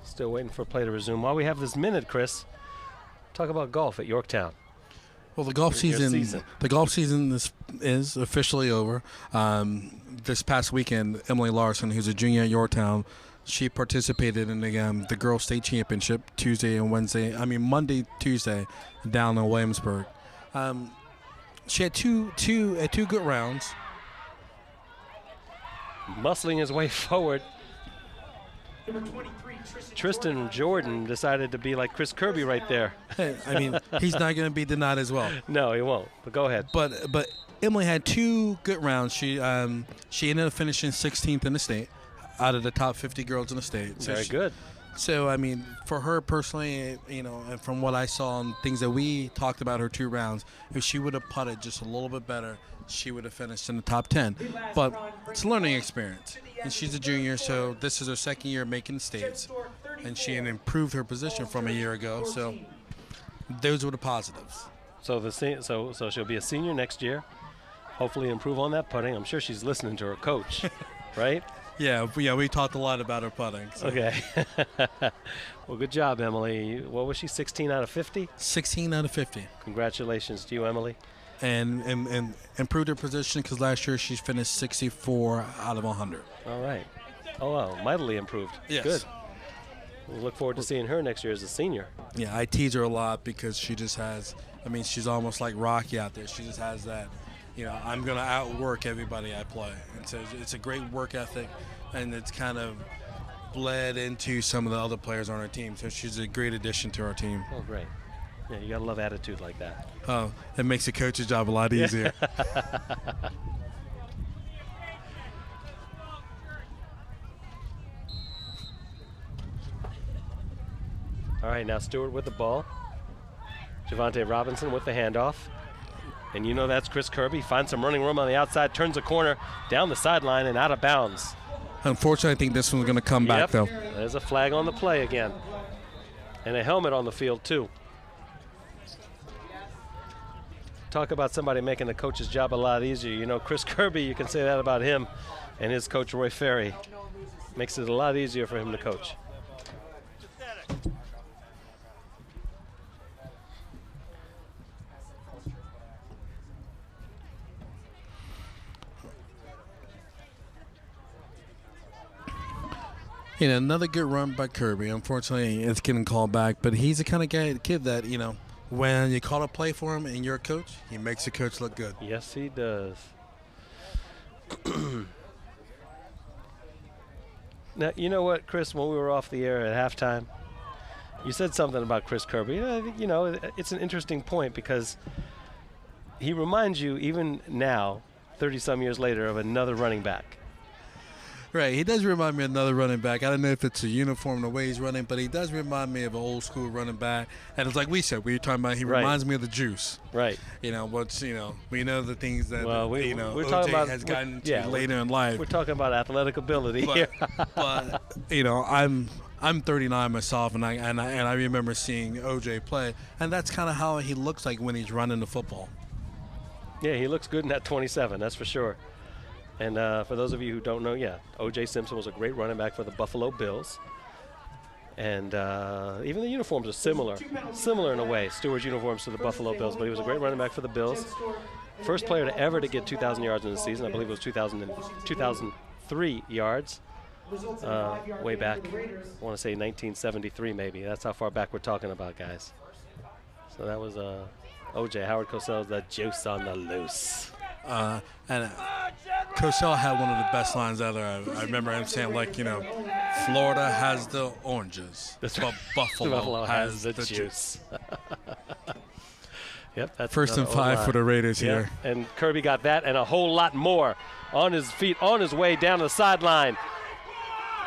Still waiting for play to resume. While we have this minute, Chris, talk about golf at Yorktown. Well, the golf season is officially over. This past weekend, Emily Larson, who's a junior at Yorktown, she participated in the girls' state championship Monday, Tuesday, down in Williamsburg. She had two good rounds. Muscling his way forward, Number 23, Tristan Jordan decided to be like Chris Kirby right there. I mean, he's not going to be denied as well. No, he won't. But go ahead. But Emily had two good rounds. She ended up finishing 16th in the state out of the top 50 girls in the state. Very good. So, I mean, for her personally, you know, and from what I saw and things that we talked about her 2 rounds, if she would have putted just a little bit better, she would have finished in the top 10. But it's a learning experience. And she's a junior, so this is her second year making the states. And she had improved her position from a year ago. So those were the positives. So so she'll be a senior next year. Hopefully improve on that putting. I'm sure she's listening to her coach, right? Yeah, we talked a lot about her putting. So. Okay. Well, good job, Emily. What was she, 16 out of 50? 16 out of 50. Congratulations to you, Emily. And improved her position because last year she finished 64 out of 100. All right. Oh, wow. Mightily improved. Yes. Good. We'll look forward to seeing her next year as a senior. Yeah, I tease her a lot because she just has, she's almost like Rocky out there. She just has that, I'm going to outwork everybody I play. And so it's a great work ethic, and it's kind of bled into some of the other players on our team. So she's a great addition to our team. Oh, great. Yeah, you got to love attitude like that. Oh, it makes the coach's job a lot easier. All right, now Stuart with the ball. Javante Robinson with the handoff. And you know that's Chris Kirby. Finds some running room on the outside, turns a corner, down the sideline, and out of bounds. Unfortunately, I think this one's going to come back, though. There's a flag on the play again. And a helmet on the field, too. Talk about somebody making the coach's job a lot easier. You know, Chris Kirby, you can say that about him, and his coach, Roy Ferry. Makes it a lot easier for him to coach. Another good run by Kirby. Unfortunately, it's getting called back, but he's the kind of kid that, when you call a play for him and you're a coach, he makes the coach look good. Yes, he does. Now, you know what, Chris, when we were off the air at halftime, you said something about Chris Kirby. I think, it's an interesting point because he reminds you, even now, 30-some years later, of another running back. Right, he does remind me of another running back. I don't know if it's a uniform, the way he's running, but he does remind me of an old school running back. And it's like we said, we were talking about, he reminds me of the Juice. Right. You know, we know the things that, we're OJ talking about, has gotten to later in life. We're talking about athletic ability here. But, I'm 39 myself, and I remember seeing OJ play, and that's kind of how he looks like when he's running the football. Yeah, he looks good in that 27, that's for sure. And for those of you who don't know, O.J. Simpson was a great running back for the Buffalo Bills. And even the uniforms are similar in a way, Stewart's uniforms to the Buffalo Bills, but he was a great running back for the Bills. First player to ever to get 2,000 yards in the season. I believe it was 2003 yards way back. I want to say 1973 maybe. That's how far back we're talking about, guys. So that was O.J. Howard Cosell's the juice on the loose. And Cosell had one of the best lines ever. I remember him saying, Florida has the oranges, but Buffalo has the juice. Yep, that's first and 5 for the Raiders here. And Kirby got that and a whole lot more on his feet, on his way down the sideline.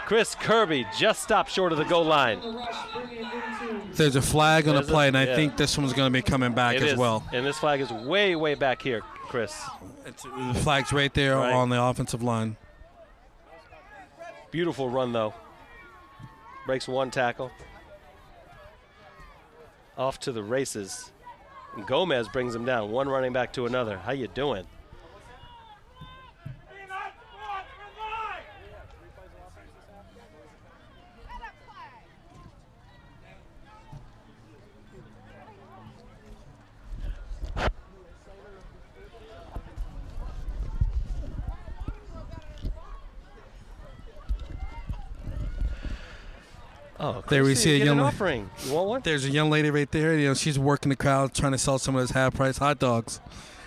Chris Kirby just stopped short of the goal line. There's a flag on the play, and I think this one's going to be coming back as well. And this flag is way, way back here, Chris. The flag's right there on the offensive line. Beautiful run, though. Breaks one tackle. Off to the races. And Gomez brings him down, one running back to another. How you doing? Oh, there we see a young offering. You want one? There's a young lady right there. She's working the crowd, trying to sell some of those half-price hot dogs.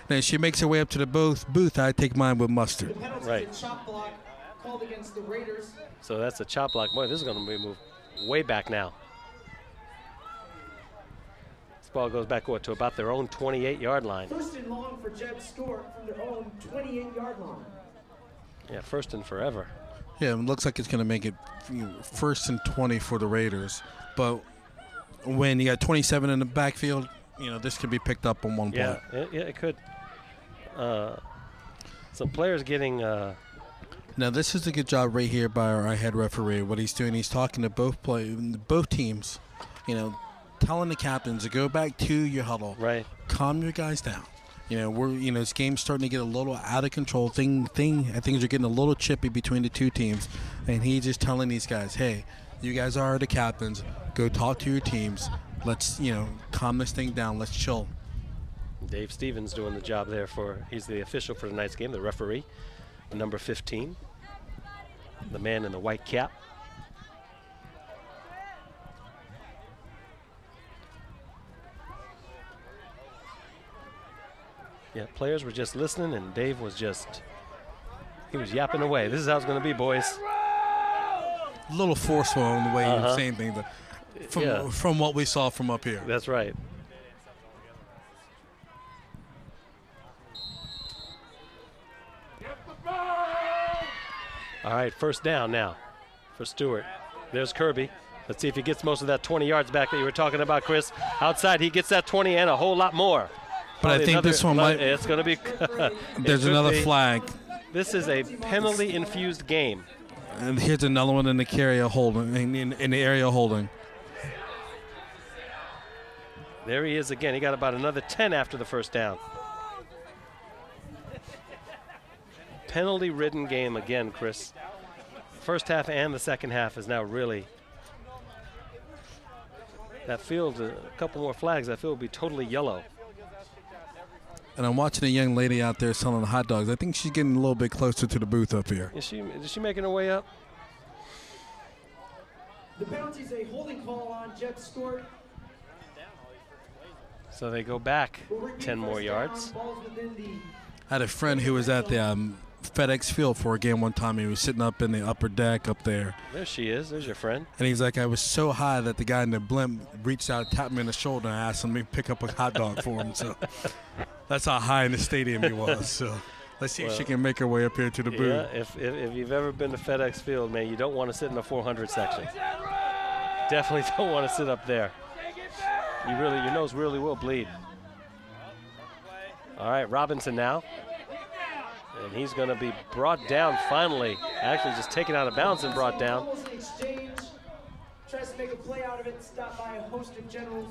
And she makes her way up to the booth. I take mine with mustard. Right. Chop block called against the Raiders. So that's a chop block. Boy, this is going to be moved way back now. This ball goes back to about their own 28-yard line. First and long for J.E.B. Stuart from their own 28-yard line. Yeah, first and forever. Yeah, it looks like it's going to make it first and 20 for the Raiders. But when you got 27 in the backfield, this could be picked up on one play. Yeah, it could. Some players getting. Now this is a good job right here by our head referee. What he's doing, he's talking to both teams. Telling the captains to go back to your huddle. Right. Calm your guys down. This game's starting to get a little out of control. Things are getting a little chippy between the two teams, and he's just telling these guys, "Hey, you guys are the captains. Go talk to your teams. Let's, calm this thing down. Let's chill." Dave Stevens doing the job there he's the official for tonight's game, the referee, number 15, the man in the white cap. Yeah, players were just listening, and Dave was he was yapping away. This is how it's going to be, boys. A little forceful in the way he was saying things, but from what we saw from up here. That's right. All right, first down now for Stuart. There's Kirby. Let's see if he gets most of that 20 yards back that you were talking about, Chris. Outside, he gets that 20 and a whole lot more. But I think this one might. It's going to be. There's another flag. This is a penalty-infused game. And here's another one in the area holding. In the area holding. There he is again. He got about another 10 after the first down. Penalty-ridden game again, Chris. First half and the second half is now really. That field, a couple more flags, that field will be totally yellow. And I'm watching a young lady out there selling hot dogs. I think she's getting a little bit closer to the booth up here. Is she making her way up? The penalty is a holding call on J.E.B. Stuart. So they go back 10 more yards. I had a friend who was at the FedEx Field for a game one time. He was sitting up in the upper deck up there. There she is. There's your friend. And he's like, I was so high that the guy in the blimp reached out, tapped me on the shoulder, and asked him to pick up a hot dog for him. So that's how high in the stadium he was. So Let's see if she can make her way up here to the booth. Yeah, if you've ever been to FedEx Field, man, you don't want to sit in the 400 section. Definitely don't want to sit up there. Your nose really will bleed. All right, Robinson now. And he's going to be brought down finally. Actually just taken out of bounds and brought down. Tries to make a play out of it, stopped by a host of generals.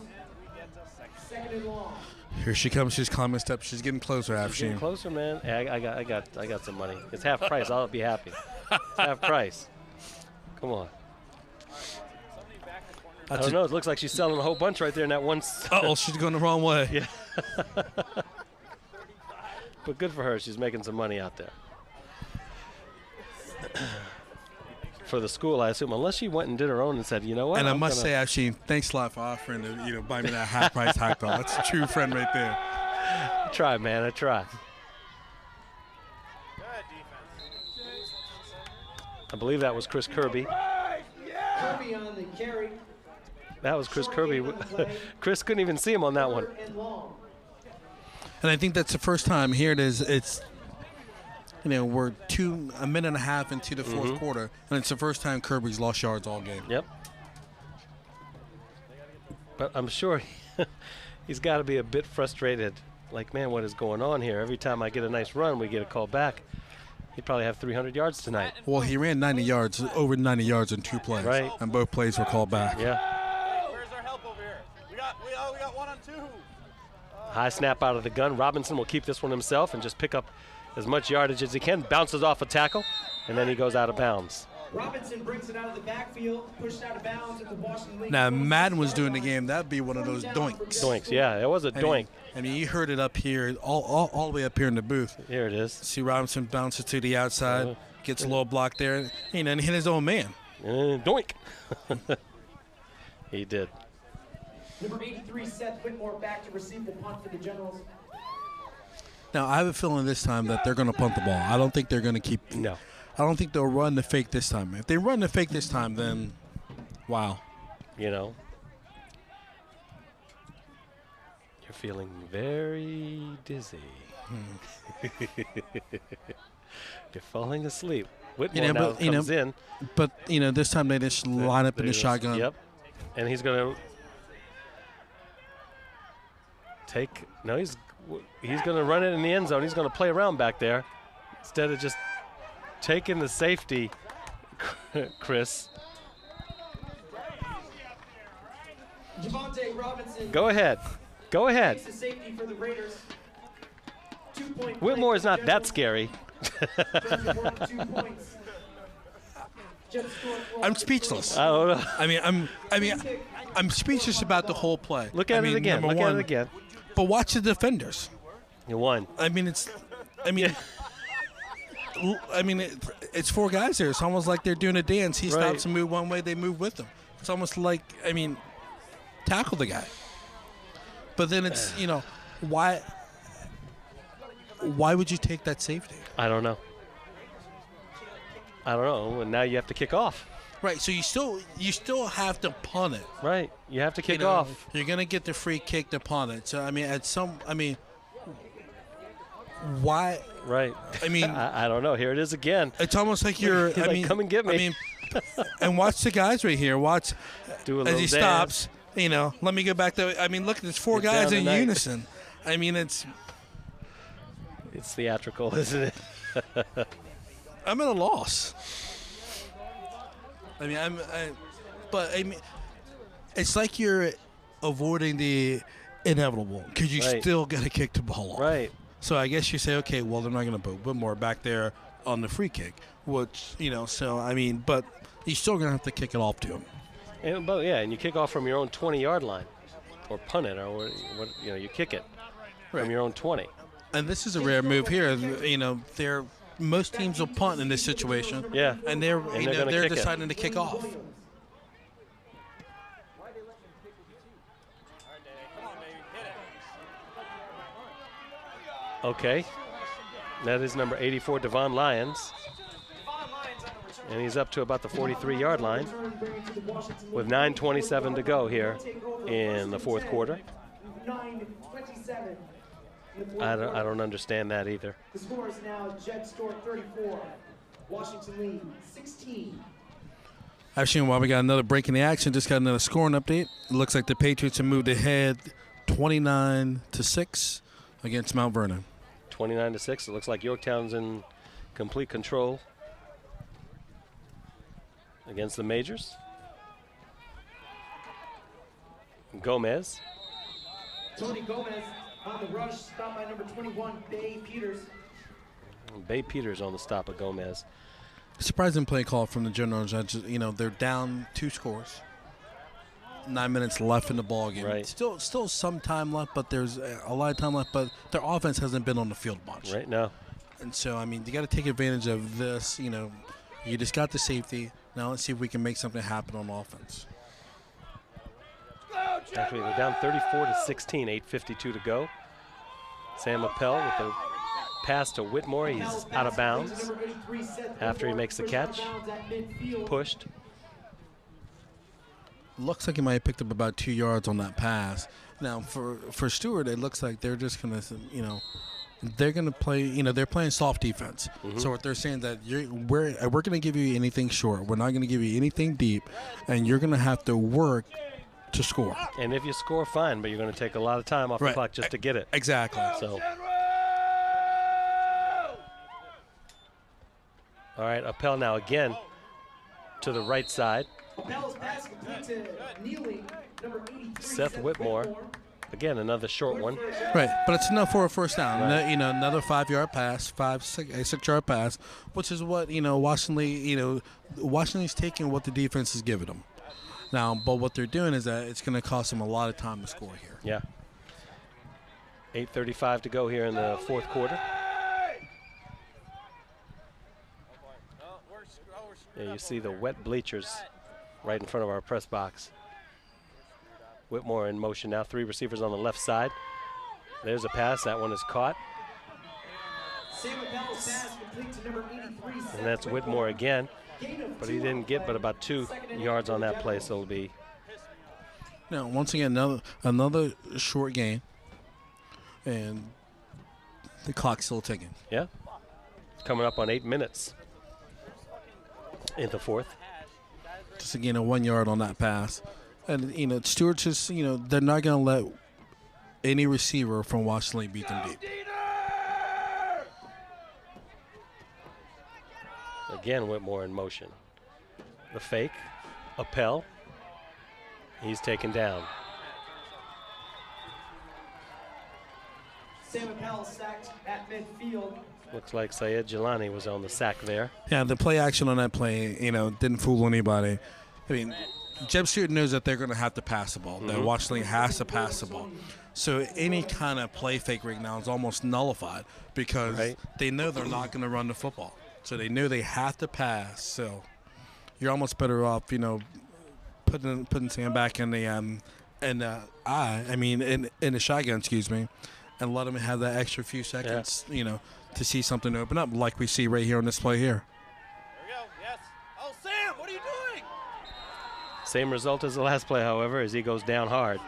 Second and long. Here she comes. She's climbing steps. She's getting closer, Afshin. Getting closer, man. Hey, I got some money. It's half price. I'll be happy. It's half price. Come on. I don't know. It looks like she's selling a whole bunch right there in that one. Uh-oh, she's going the wrong way. Yeah. But good for her. She's making some money out there. For the school, I assume, unless she went and did her own and said, you know what? And I must say, Afshin, thanks a lot for offering to, buy me that half-price hot dog. That's a true friend right there. I try, man. I try. I believe that was Chris Kirby. Kirby on the carry. That was Chris Kirby. Chris couldn't even see him on that one. And I think that's the first time. Here it is. It's, we're a minute and a half into the fourth quarter, and it's the first time Kirby's lost yards all game. Yep. But I'm sure he's got to be a bit frustrated. Like, man, what is going on here? Every time I get a nice run, we get a call back. He'd probably have 300 yards tonight. Well, he ran 90 yards, over 90 yards in 2 plays. Right. And both plays were called back. Yeah. Where's our help over here? We got 1 on 2. High snap out of the gun. Robinson will keep this one himself and just pick up as much yardage as he can. Bounces off a tackle, and then he goes out of bounds. Robinson brings it out of the backfield, pushed out of bounds at the Washington League. Now, Madden was doing the game. That would be one of those doinks. Doinks, yeah. It was a doink. I mean, you heard it up here, all the way up here in the booth. Here it is. See Robinson bounces to the outside, gets a little block there, and hit his own man. Doink. He did. Number 83, Seth Whitmore, back to receive the punt for the Generals. Now, I have a feeling this time that they're going to punt the ball. I don't think they're going to keep. No. I don't think they'll run the fake this time. If they run the fake this time, then, wow. You're feeling very dizzy. You're falling asleep. Whitmore now comes in. But, this time they just line up in the shotgun. Yep. And he's going to he's going to run it in the end zone. He's going to play around back there instead of just taking the safety, Chris. Javonte Robinson. Go ahead. Go ahead. Takes the safety for the Raiders. 2-point Whitmore is not that scary. I'm speechless. I don't know. I'm speechless about the whole play. Look at it again. Look at it again. But watch the defenders. You won. It's 4 guys there. It's almost like they're doing a dance. He stops and moves one way, they move with him. It's almost like, tackle the guy. But then it's, why would you take that safety? I don't know. And now you have to kick off. Right, so you still have to punt it. Right, you have to kick off. You're going to get the free kick to punt it. So, why? Right. I don't know. Here it is again. It's almost like you're, come and get me. And watch the guys right here. Watch as he stops. Let me go back to, look, there's 4 guys in unison. It's theatrical, isn't it? I'm at a loss. It's like you're avoiding the inevitable because you still got to kick the ball off. Right. So I guess you say, okay, well, they're not going to put Whitmore back there on the free kick, which, but you're still going to have to kick it off to him. And you kick off from your own 20-yard line or punt it or you kick it from your own 20. And this is a rare move here. Most teams will punt in this situation. Yeah. And they're deciding to kick off. Okay. That is number 84, Devon Lyons. And he's up to about the 43-yard line with 9:27 to go here in the fourth quarter. 9:27. I don't understand that either. The score is now Jet Stuart 34, Washington lead 16. Actually, while we got another break in the action, just got another scoring update. It looks like the Patriots have moved ahead 29-6 against Mount Vernon. 29-6. It looks like Yorktown's in complete control against the Majors. Gomez. Tony Gomez on the rush, stopped by number 21, Bay Peters. Bay Peters on the stop of Gomez. Surprising play call from the general judges. You know, they're down 2 scores. 9 minutes left in the ball game. Right. Still some time left, but there's a lot of time left. But their offense hasn't been on the field much. Right now. And so, I mean, you got to take advantage of this. You know, you just got the safety. Now let's see if we can make something happen on offense. Actually, they're down 34-16, 8:52 to go. Sam Appel with the pass to Whitmore. He's out of bounds after he makes the catch. Pushed. Looks like he might have picked up about 2 yards on that pass. Now, for Stuart, it looks like they're just going to, you know, they're going to play, you know, they're playing soft defense. So what they're saying that we're going to give you anything short. We're not going to give you anything deep, and you're going to have to work to score. And if you score, fine, but you're going to take a lot of time off the clock just to get it. Exactly. So. All right, Appel now again to the right side. Seth Whitmore. Again, another short one. Right, but it's enough for a first down. Right. You know, another 5-yard pass, 6-yard pass, which is what, you know, Washington's taking what the defense is giving them. Now, but what they're doing is that it's going to cost them a lot of time to score here. Yeah. 8:35 to go here in the fourth quarter. Yeah, you see the wet bleachers right in front of our press box. Whitmore in motion now. 3 receivers on the left side. There's a pass. That one is caught. And that's Whitmore again. But he didn't get but about 2 yards on that play, so it'll be. Now, once again, another short game. And the clock's still ticking. Yeah. Coming up on 8 minutes in the fourth. Just again, a 1 yard on that pass. And, you know, Stuart just, you know, they're not going to let any receiver from Washington beat them deep. Again, Whitmore in motion. The fake. Appel. He's taken down. Sam Appel sacked at midfield. Looks like Syed Jelani was on the sack there. Yeah, the play action on that play, you know, didn't fool anybody. I mean, J.E.B. Stuart knows that they're going to have to pass the ball. That Washington has to pass the ball. So any kind of play fake right now is almost nullified because they know they're not going to run the football. So they know they have to pass. So you're almost better off, you know, putting Sam back in the in the shotgun, excuse me, and let him have that extra few seconds, you know, to see something open up like we see right here on this play here. There we go. Yes. Oh, Sam, what are you doing? Same result as the last play, however, as he goes down hard.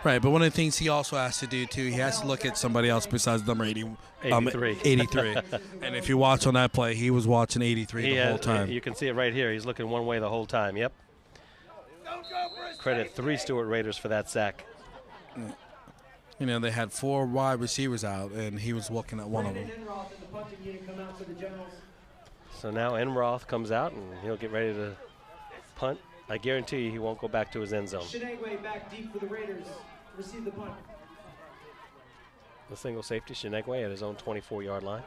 Right, but one of the things he also has to do, too, he has to look at somebody else besides number 83. 83. And if you watch on that play, he was watching 83 the whole time. You can see it right here. He's looking one way the whole time. Yep. Credit 3 Stuart Raiders for that sack. You know, they had 4 wide receivers out, and he was looking at one of them. So now Enroth comes out, and he'll get ready to punt. I guarantee you he won't go back to his end zone. Shenegwe back deep for the Raiders. Receive the punt. The single safety, Shenegwe, at his own 24-yard line.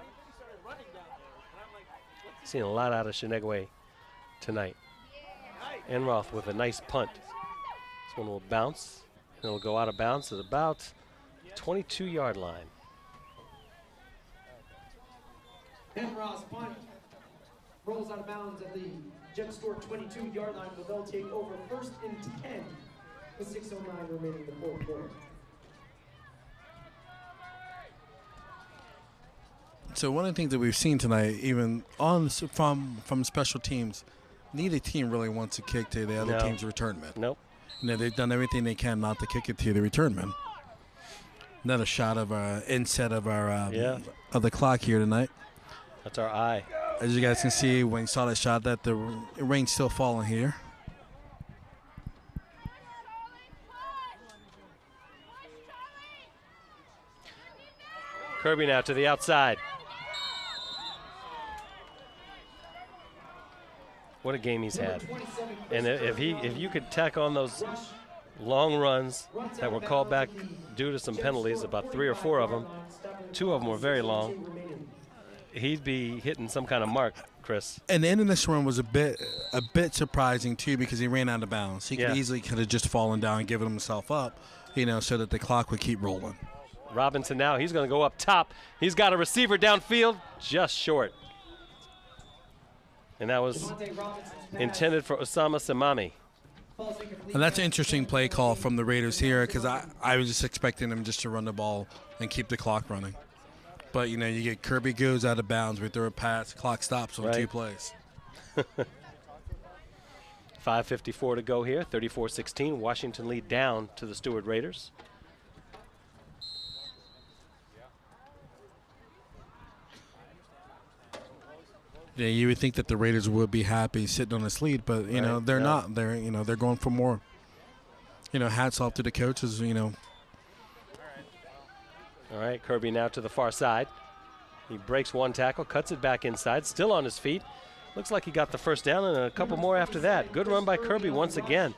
Seen a lot out of Shenegwe tonight. Enroth with a nice punt. This one will bounce. And it'll go out of bounds at about 22-yard line. Enroth's punt rolls out of bounds at the Jet Stuart 22-yard line, but they'll take over 1st and 10 with 6:09 remaining in the fourth quarter. So one of the things that we've seen tonight, even from special teams, neither team really wants to kick to the other team's return man. Nope. You know, they've done everything they can not to kick it to the return man. Another shot of our inset of our of the clock here tonight. That's our eye. As you guys can see, when you saw that shot, that the rain's still falling here. Kirby now to the outside. What a game he's had. And if you could tack on those long runs that were called back due to some penalties, about 3 or 4 of them, 2 of them were very long, he'd be hitting some kind of mark, Chris. And the end of this run was a bit surprising too, because he ran out of bounds. He could have just fallen down and given himself up, so that the clock would keep rolling. Robinson now, he's going to go up top. He's got a receiver downfield, just short. And that was intended for Osama Samami. And that's an interesting play call from the Raiders here, because I was just expecting them just to run the ball and keep the clock running. But, you get Kirby goes out of bounds, we throw a pass, clock stops on 2 plays. 5:54 to go here, 34-16. Washington lead down to the Stuart Raiders. Yeah, you would think that the Raiders would be happy sitting on this lead, but they're not. They're going for more. Hats off to the coaches. All right, Kirby now to the far side. He breaks 1 tackle, cuts it back inside, still on his feet. Looks like he got the first down and a couple more after that. Good run by Kirby once again.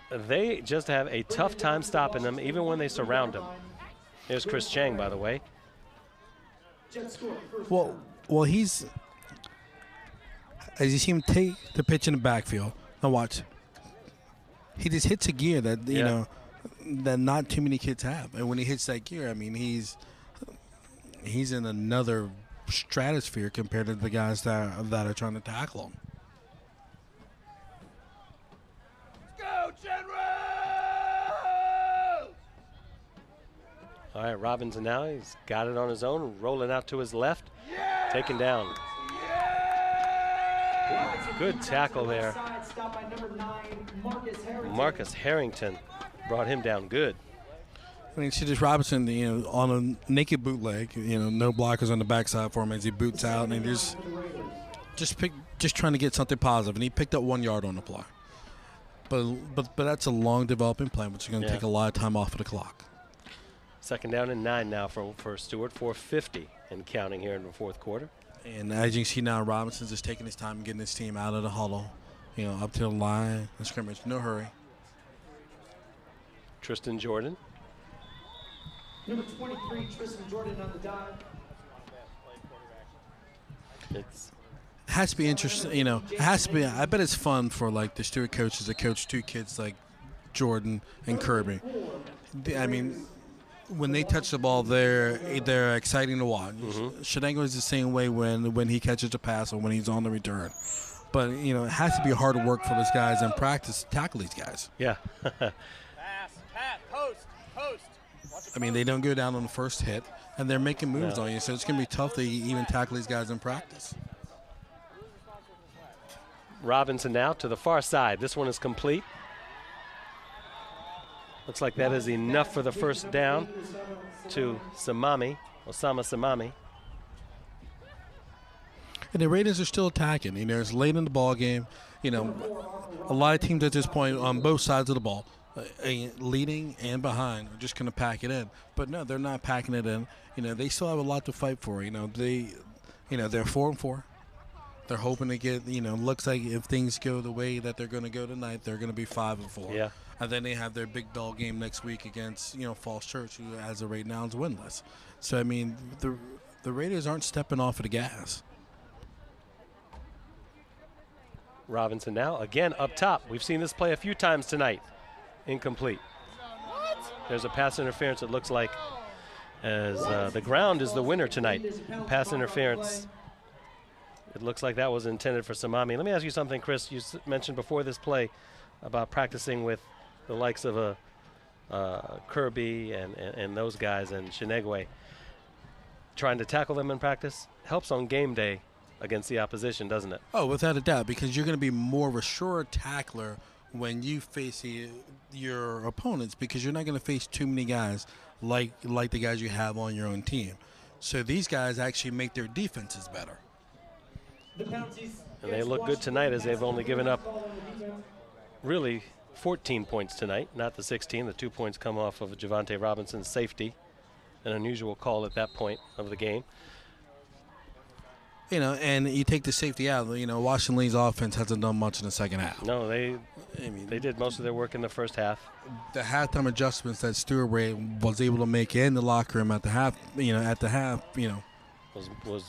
They just have a tough time stopping them, even when they surround him. There's Chris Chang, by the way. Well, he's, as you see him take the pitch in the backfield. Now watch. He just hits a gear that that not too many kids have, and when he hits that gear, I mean he's in another stratosphere compared to the guys that are trying to tackle him. Go, General! All right, Robinson now, he's got it on his own, rolling out to his left, taken down. Good tackle there. Marcus Harrington brought him down good. I mean, see this Robinson, on a naked bootleg, no blockers on the backside for him as he boots out, and he just trying to get something positive, and he picked up 1 yard on the play. But that's a long developing plan, which is going to take a lot of time off of the clock. 2nd down and 9 now for Stuart, 4:50 and counting here in the 4th quarter. And as you can see now, Robinson's just taking his time and getting his team out of the huddle, up to the line of scrimmage, no hurry. Tristan Jordan. Number 23, Tristan Jordan on the dive. It has to be interesting, it has to be. I bet it's fun for the Stuart coaches to coach 2 kids like Jordan and Kirby. I mean, when they touch the ball, they're exciting to watch. Shenango is the same way when he catches a pass or when he's on the return. But it has to be hard work for those guys in practice to tackle these guys. Yeah. Pass, post. I mean, they don't go down on the first hit, and they're making moves on you, so it's going to be tough to even tackle these guys in practice. Robinson now to the far side. This one is complete. Looks like that is enough for the first down to Osama Samami. And the Raiders are still attacking. It's late in the ball game. A lot of teams at this point on both sides of the ball, leading and behind, are just going to pack it in. But no, they're not packing it in. They still have a lot to fight for. They're 4-4. They're hoping to get. Looks like if things go the way that they're going to go tonight, they're going to be 5-4. Yeah. And then they have their big ball game next week against Falls Church, who as of right now is winless. So I mean, the Raiders aren't stepping off of the gas. Robinson now again up top. We've seen this play a few times tonight. Incomplete. There's a pass interference. It looks like as the ground is the winner tonight. Pass interference. It looks like that was intended for Samami. Let me ask you something, Chris. You mentioned before this play about practicing with the likes of Kirby and those guys and Shenegwe. Trying to tackle them in practice helps on game day against the opposition, doesn't it? Oh, without a doubt, because you're going to be more of a sure tackler when you face your opponents, because you're not going to face too many guys like the guys you have on your own team. So these guys actually make their defenses better. And they look good tonight, as they've only given up really 14 points tonight, not the 16. The 2 points come off of Javante Robinson's safety, an unusual call at that point of the game. You know, and you take the safety out. You know, Washington Lee's offense hasn't done much in the second half. No, they did most of their work in the first half. The halftime adjustments that Stuart was able to make in the locker room at the half, was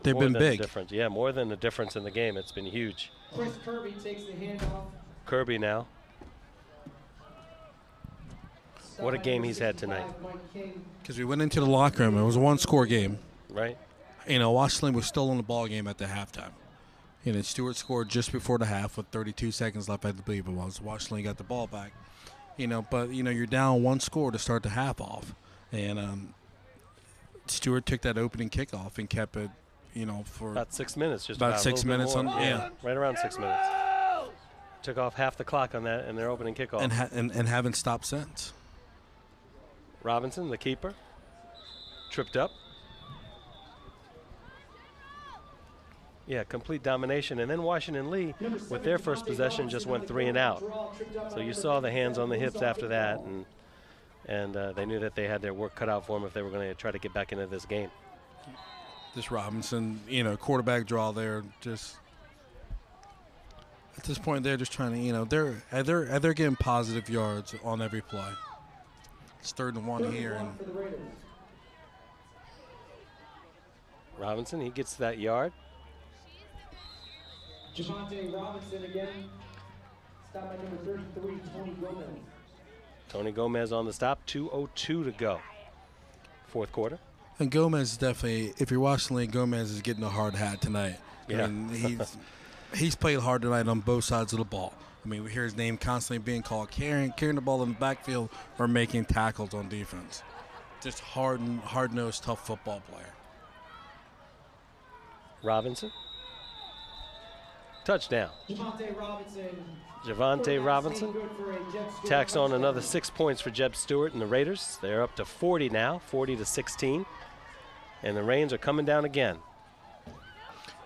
they've been big. Difference. Yeah, more than the difference in the game. It's been huge. Chris Kirby takes the handoff. Kirby now. What a game he's had tonight. Because we went into the locker room, it was a one-score game. Right. You know, Washington was still in the ball game at the halftime. You know, Stuart scored just before the half with 32 seconds left, I believe it was. Washington got the ball back. You know, but, you know, you're down one score to start the half off. And Stuart took that opening kickoff and kept it, you know, for about 6 minutes. Just about 6 minutes. Yeah, right around 6 minutes. Took off half the clock on that in their opening kickoff. And haven't stopped since. Robinson, the keeper, tripped up. Yeah, complete domination. And then Washington Lee, with their first possession, just went 3 and out. So you saw the hands on the hips after that, and they knew that they had their work cut out for them if they were going to try to get back into this game. This Robinson, you know, quarterback draw there, just at this point they're just trying to, you know, they're getting positive yards on every play. It's 3rd and 1 here, and Robinson, he gets that yard. Javante Robinson again. Stop by number 33, Tony Gomez. Tony Gomez on the stop. 2:02 to go. Fourth quarter. And Gomez definitely, if you're watching Lee, Gomez is getting a hard hat tonight. Yeah. I mean, he's played hard tonight on both sides of the ball. I mean, we hear his name constantly being called, carrying the ball in the backfield or making tackles on defense. Just hard-nosed, tough football player. Robinson. Touchdown. Javante Robinson tacks on another 6 points for J.E.B. Stuart and the Raiders. They're up to 40 now, 40-16. And the rains are coming down again.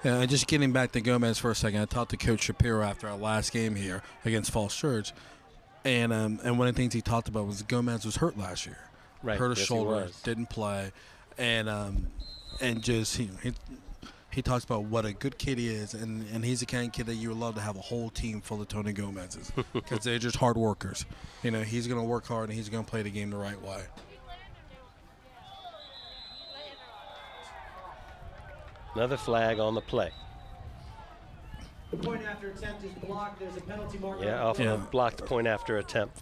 Yeah, just getting back to Gomez for a second, I talked to Coach Shapiro after our last game here against Falls Church. And one of the things he talked about was Gomez was hurt last year. Right. Hurt his shoulder, didn't play. And just he talks about what a good kid he is, and he's the kind of kid that you would love to have a whole team full of Tony Gomez's because they're just hard workers. You know, he's going to work hard, and he's going to play the game the right way. Another flag on the play. The point after attempt is blocked. There's a penalty marker. Yeah, off a blocked point after attempt.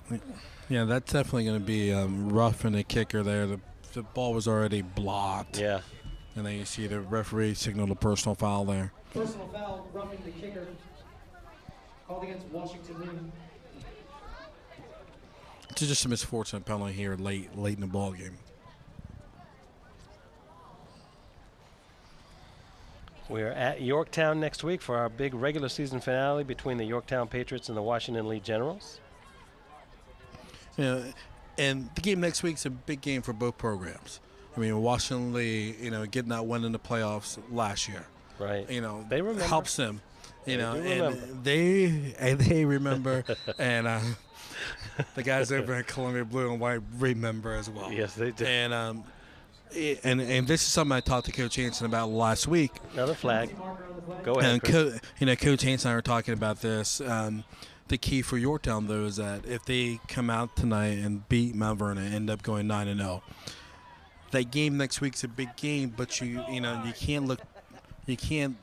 Yeah, that's definitely going to be rough in the kicker there. The ball was already blocked. Yeah. And then you see the referee signal a personal foul there. Personal foul, roughing the kicker. Called against Washington Lee. It's just a misfortunate penalty here late in the ball game. We're at Yorktown next week for our big regular season finale between the Yorktown Patriots and the Washington Lee Generals. Yeah, and the game next week's a big game for both programs. I mean, Washington Lee, you know, getting that win in the playoffs last year, right? You know, they remember. Helps them, you know, and they remember, and the guys over at Columbia Blue and White remember as well. Yes, they do. And this is something I talked to Coach Hanson about last week. Another flag. Go ahead. And Coach Hanson and I were talking about this. The key for Yorktown, though, is that if they come out tonight and beat Mount Vernon, end up going 9-0. That game next week's a big game, but you can't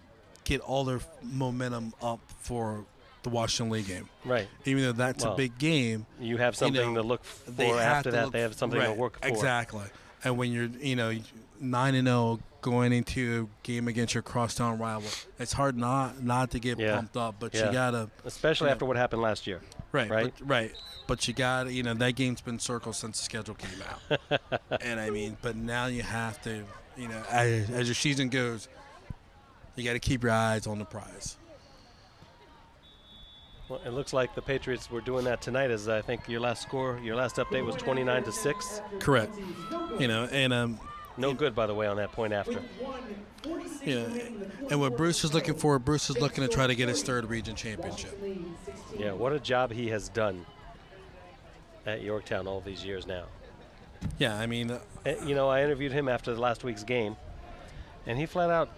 get all their momentum up for the Washington Lee game. Right. Even though that's a big game, you have something to look for after that. They have something to work for. Exactly. And when you're 9-0 going into a game against your crosstown rival, it's hard not to get pumped up. But you gotta, especially after what happened last year. Right. But you got to, that game's been circled since the schedule came out. And I mean, but now you have to, as your season goes, you got to keep your eyes on the prize. Well, it looks like the Patriots were doing that tonight, as I think your last update was 29-6. Correct. You know, and no good, by the way, on that point after. Yeah, and what Bruce is looking for, Bruce is looking to try to get his third region championship. Yeah, what a job he has done at Yorktown all these years now. Yeah, I mean, you know, I interviewed him after last week's game, and he flat out,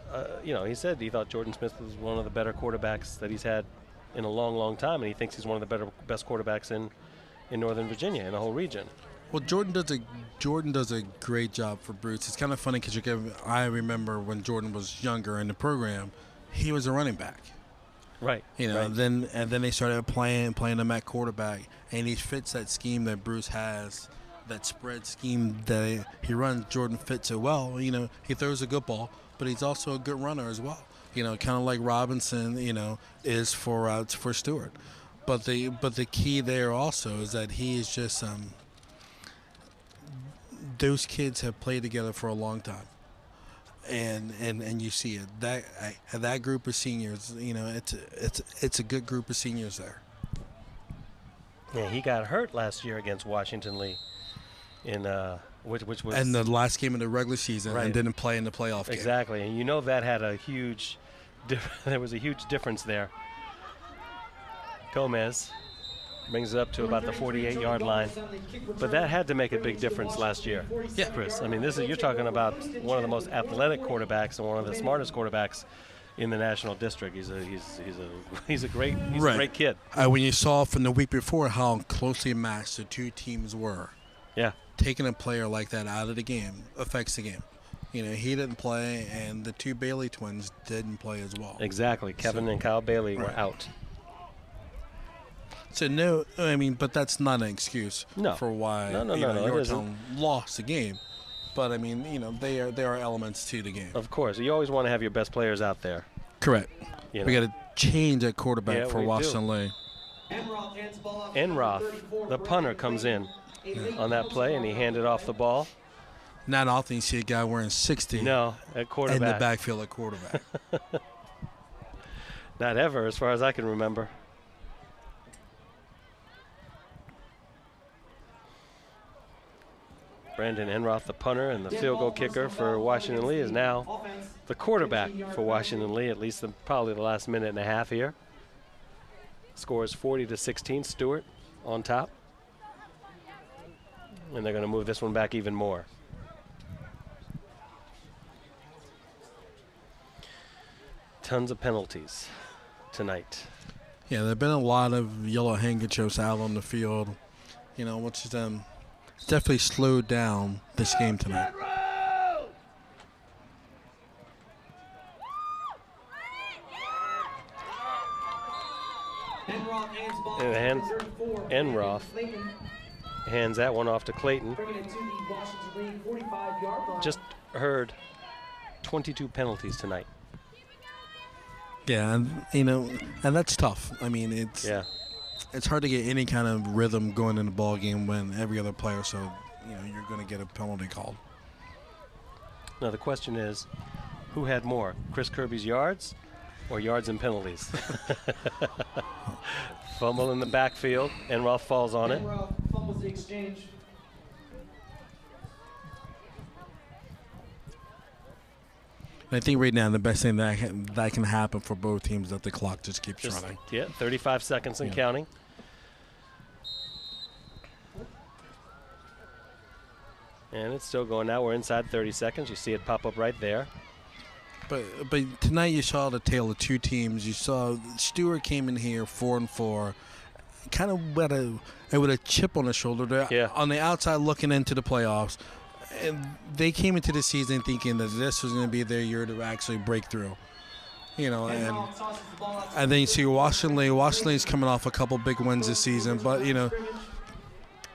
you know, he said he thought Jordan Smith was one of the better quarterbacks that he's had in a long, long time, and he thinks he's one of the best quarterbacks in Northern Virginia, in the whole region. Well, Jordan does a great job for Bruce. It's kind of funny because I remember when Jordan was younger in the program, he was a running back. Right. You know, right. and then they started playing him at quarterback, and he fits that scheme that Bruce has, that spread scheme that he runs. Jordan fits it well. You know, he throws a good ball, but he's also a good runner as well. You know, kind of like Robinson, you know, is for Stuart. But the key there also is that he is just those kids have played together for a long time, and you see it, that group of seniors, you know, it's a good group of seniors there. Yeah, he got hurt last year against Washington Lee in which was in the last game of the regular season, right. And didn't play in the playoff game. Exactly, and you know that had a huge there was a huge difference there. Gomez brings it up to about the 48-yard line, but that had to make a big difference last year. Yeah, Chris. I mean, you're talking about one of the most athletic quarterbacks and one of the smartest quarterbacks in the national district. He's a great kid. When you saw from the week before how closely matched the two teams were, yeah, taking a player like that out of the game affects the game. You know, he didn't play, and the two Bailey twins didn't play as well. Exactly. Kevin and Kyle Bailey were out. So no, I mean, but that's not an excuse for why Yorktown lost the game. But I mean, you know, there are elements to the game. Of course, you always want to have your best players out there. Correct. You know. We got to change at quarterback for Washington Lee. Enroth, the punter, comes in on that play, and he handed off the ball. Not often you see a guy wearing 60. No, at quarterback. In the backfield at quarterback. Not ever, as far as I can remember. Brandon Enroth, the punter and the field goal kicker for Washington Lee, is now the quarterback for Washington Lee, at least probably the last minute and a half here. Score is 40-16, Stuart on top. And they're going to move this one back even more. Tons of penalties tonight. Yeah, there have been a lot of yellow handkerchiefs out on the field, you know, which is definitely slowed down this game tonight. Enroth hands that one off to Clayton. Just heard 22 penalties tonight. Yeah, and you know, and that's tough. I mean, it's hard to get any kind of rhythm going in the ball game when every other player, so you know, you're going to get a penalty called. Now the question is, who had more, Chris Kirby's yards or yards and penalties? Fumble in the backfield, Enroth falls on it. Fumbles the exchange. I think right now the best thing that can happen for both teams is that the clock just keeps running. Yeah, 35 seconds and counting. And it's still going now. We're inside 30 seconds. You see it pop up right there. But tonight you saw the tale of two teams. You saw Stuart came in here 4-4, kind of with a chip on the shoulder. They're on the outside looking into the playoffs. And they came into the season thinking that this was going to be their year to actually break through, you know. And then you see Washington Lee. Washington Lee's coming off a couple big wins this season, but you know,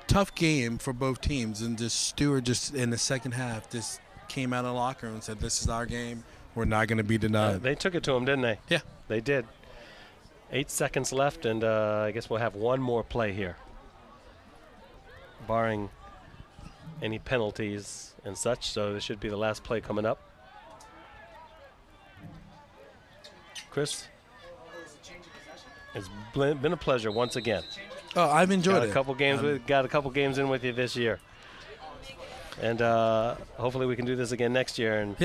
tough game for both teams. And just Stuart just in the second half just came out of the locker room and said, "This is our game. We're not going to be denied." They took it to him, didn't they? Yeah, they did. 8 seconds left, and I guess we'll have one more play here, barring any penalties and such, so this should be the last play coming up. Chris? It's been a pleasure once again. Oh, I've enjoyed it. Got a couple games in with you this year. And hopefully we can do this again next year. And,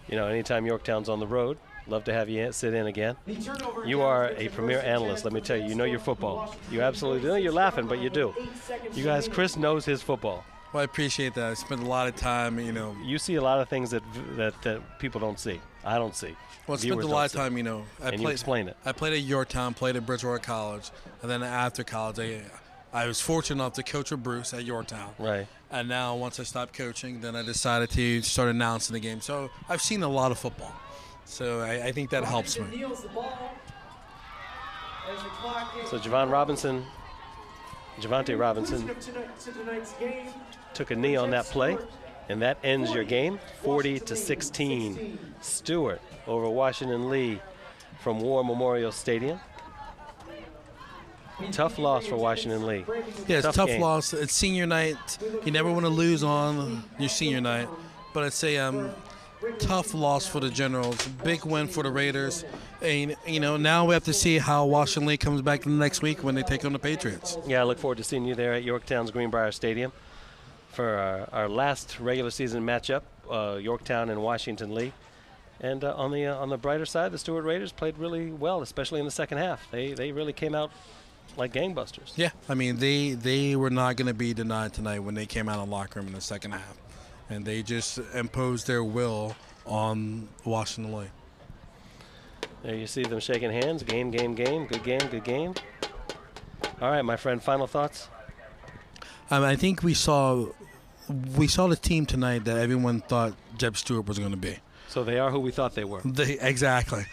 anytime Yorktown's on the road, love to have you sit in again. You are a premier analyst, let me tell you. You know your football. You absolutely do. You're laughing, but you do. You guys, Chris knows his football. Well, I appreciate that. I spent a lot of time, You see a lot of things that people don't see. I don't see. Well, I spent a lot of time, you explain it. I played at Yorktown, played at Bridgewater College, and then after college, I was fortunate enough to coach with Bruce at Yorktown. Right. And now once I stopped coaching, then I decided to start announcing the game. So I've seen a lot of football. So I think that helps me. So Javante Robinson took a knee on that play, and that ends your game, 40-16. Stuart over Washington Lee from War Memorial Stadium. Tough loss for Washington Lee. Yeah, it's tough loss. It's senior night. You never want to lose on your senior night, but it's a tough loss for the Generals. Big win for the Raiders. And, now we have to see how Washington Lee comes back the next week when they take on the Patriots. Yeah, I look forward to seeing you there at Yorktown's Greenbrier Stadium for our last regular season matchup, Yorktown and Washington Lee. And on the brighter side, the Stuart Raiders played really well, especially in the second half. They really came out like gangbusters. Yeah, I mean, they were not going to be denied tonight when they came out of the locker room in the second half. And they just imposed their will on Washington Lee. There you see them shaking hands. Game, game, game. Good game, good game. All right, my friend, final thoughts? I think we saw the team tonight that everyone thought J.E.B. Stuart was going to be. So they are who we thought they were. Exactly.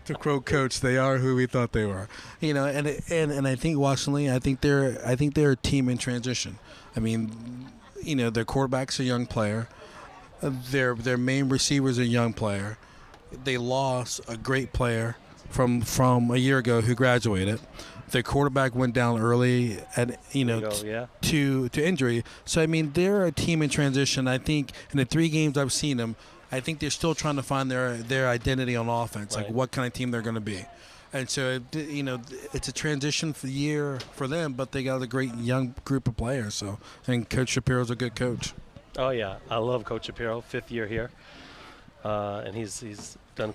To quote Coach, they are who we thought they were. And I think Washington Lee, I think they're a team in transition. I mean, their quarterback's a young player. Their main receiver's a young player. They lost a great player from a year ago who graduated. Their quarterback went down early to injury. So I mean, they're a team in transition. I think in the 3 games I've seen them, I think they're still trying to find their identity on offense, right. Like what kind of team they're going to be. And so it's a transition year for them, but they got a great young group of players. So I think Coach Shapiro's a good coach. Oh yeah, I love Coach Shapiro, 5th year here, and he's done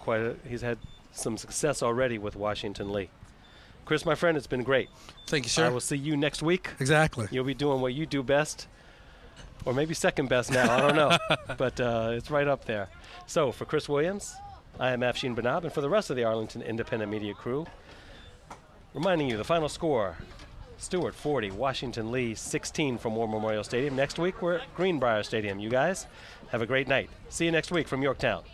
he's had some success already with Washington Lee. Chris, my friend, it's been great. Thank you, sir. I will see you next week. Exactly. You'll be doing what you do best, or maybe second best now. I don't know, but it's right up there. So for Chris Williams, I am Afshin Banab, and for the rest of the Arlington Independent Media crew, reminding you the final score: Stuart 40, Washington Lee 16 from War Memorial Stadium. Next week we're at Greenbrier Stadium. You guys have a great night. See you next week from Yorktown.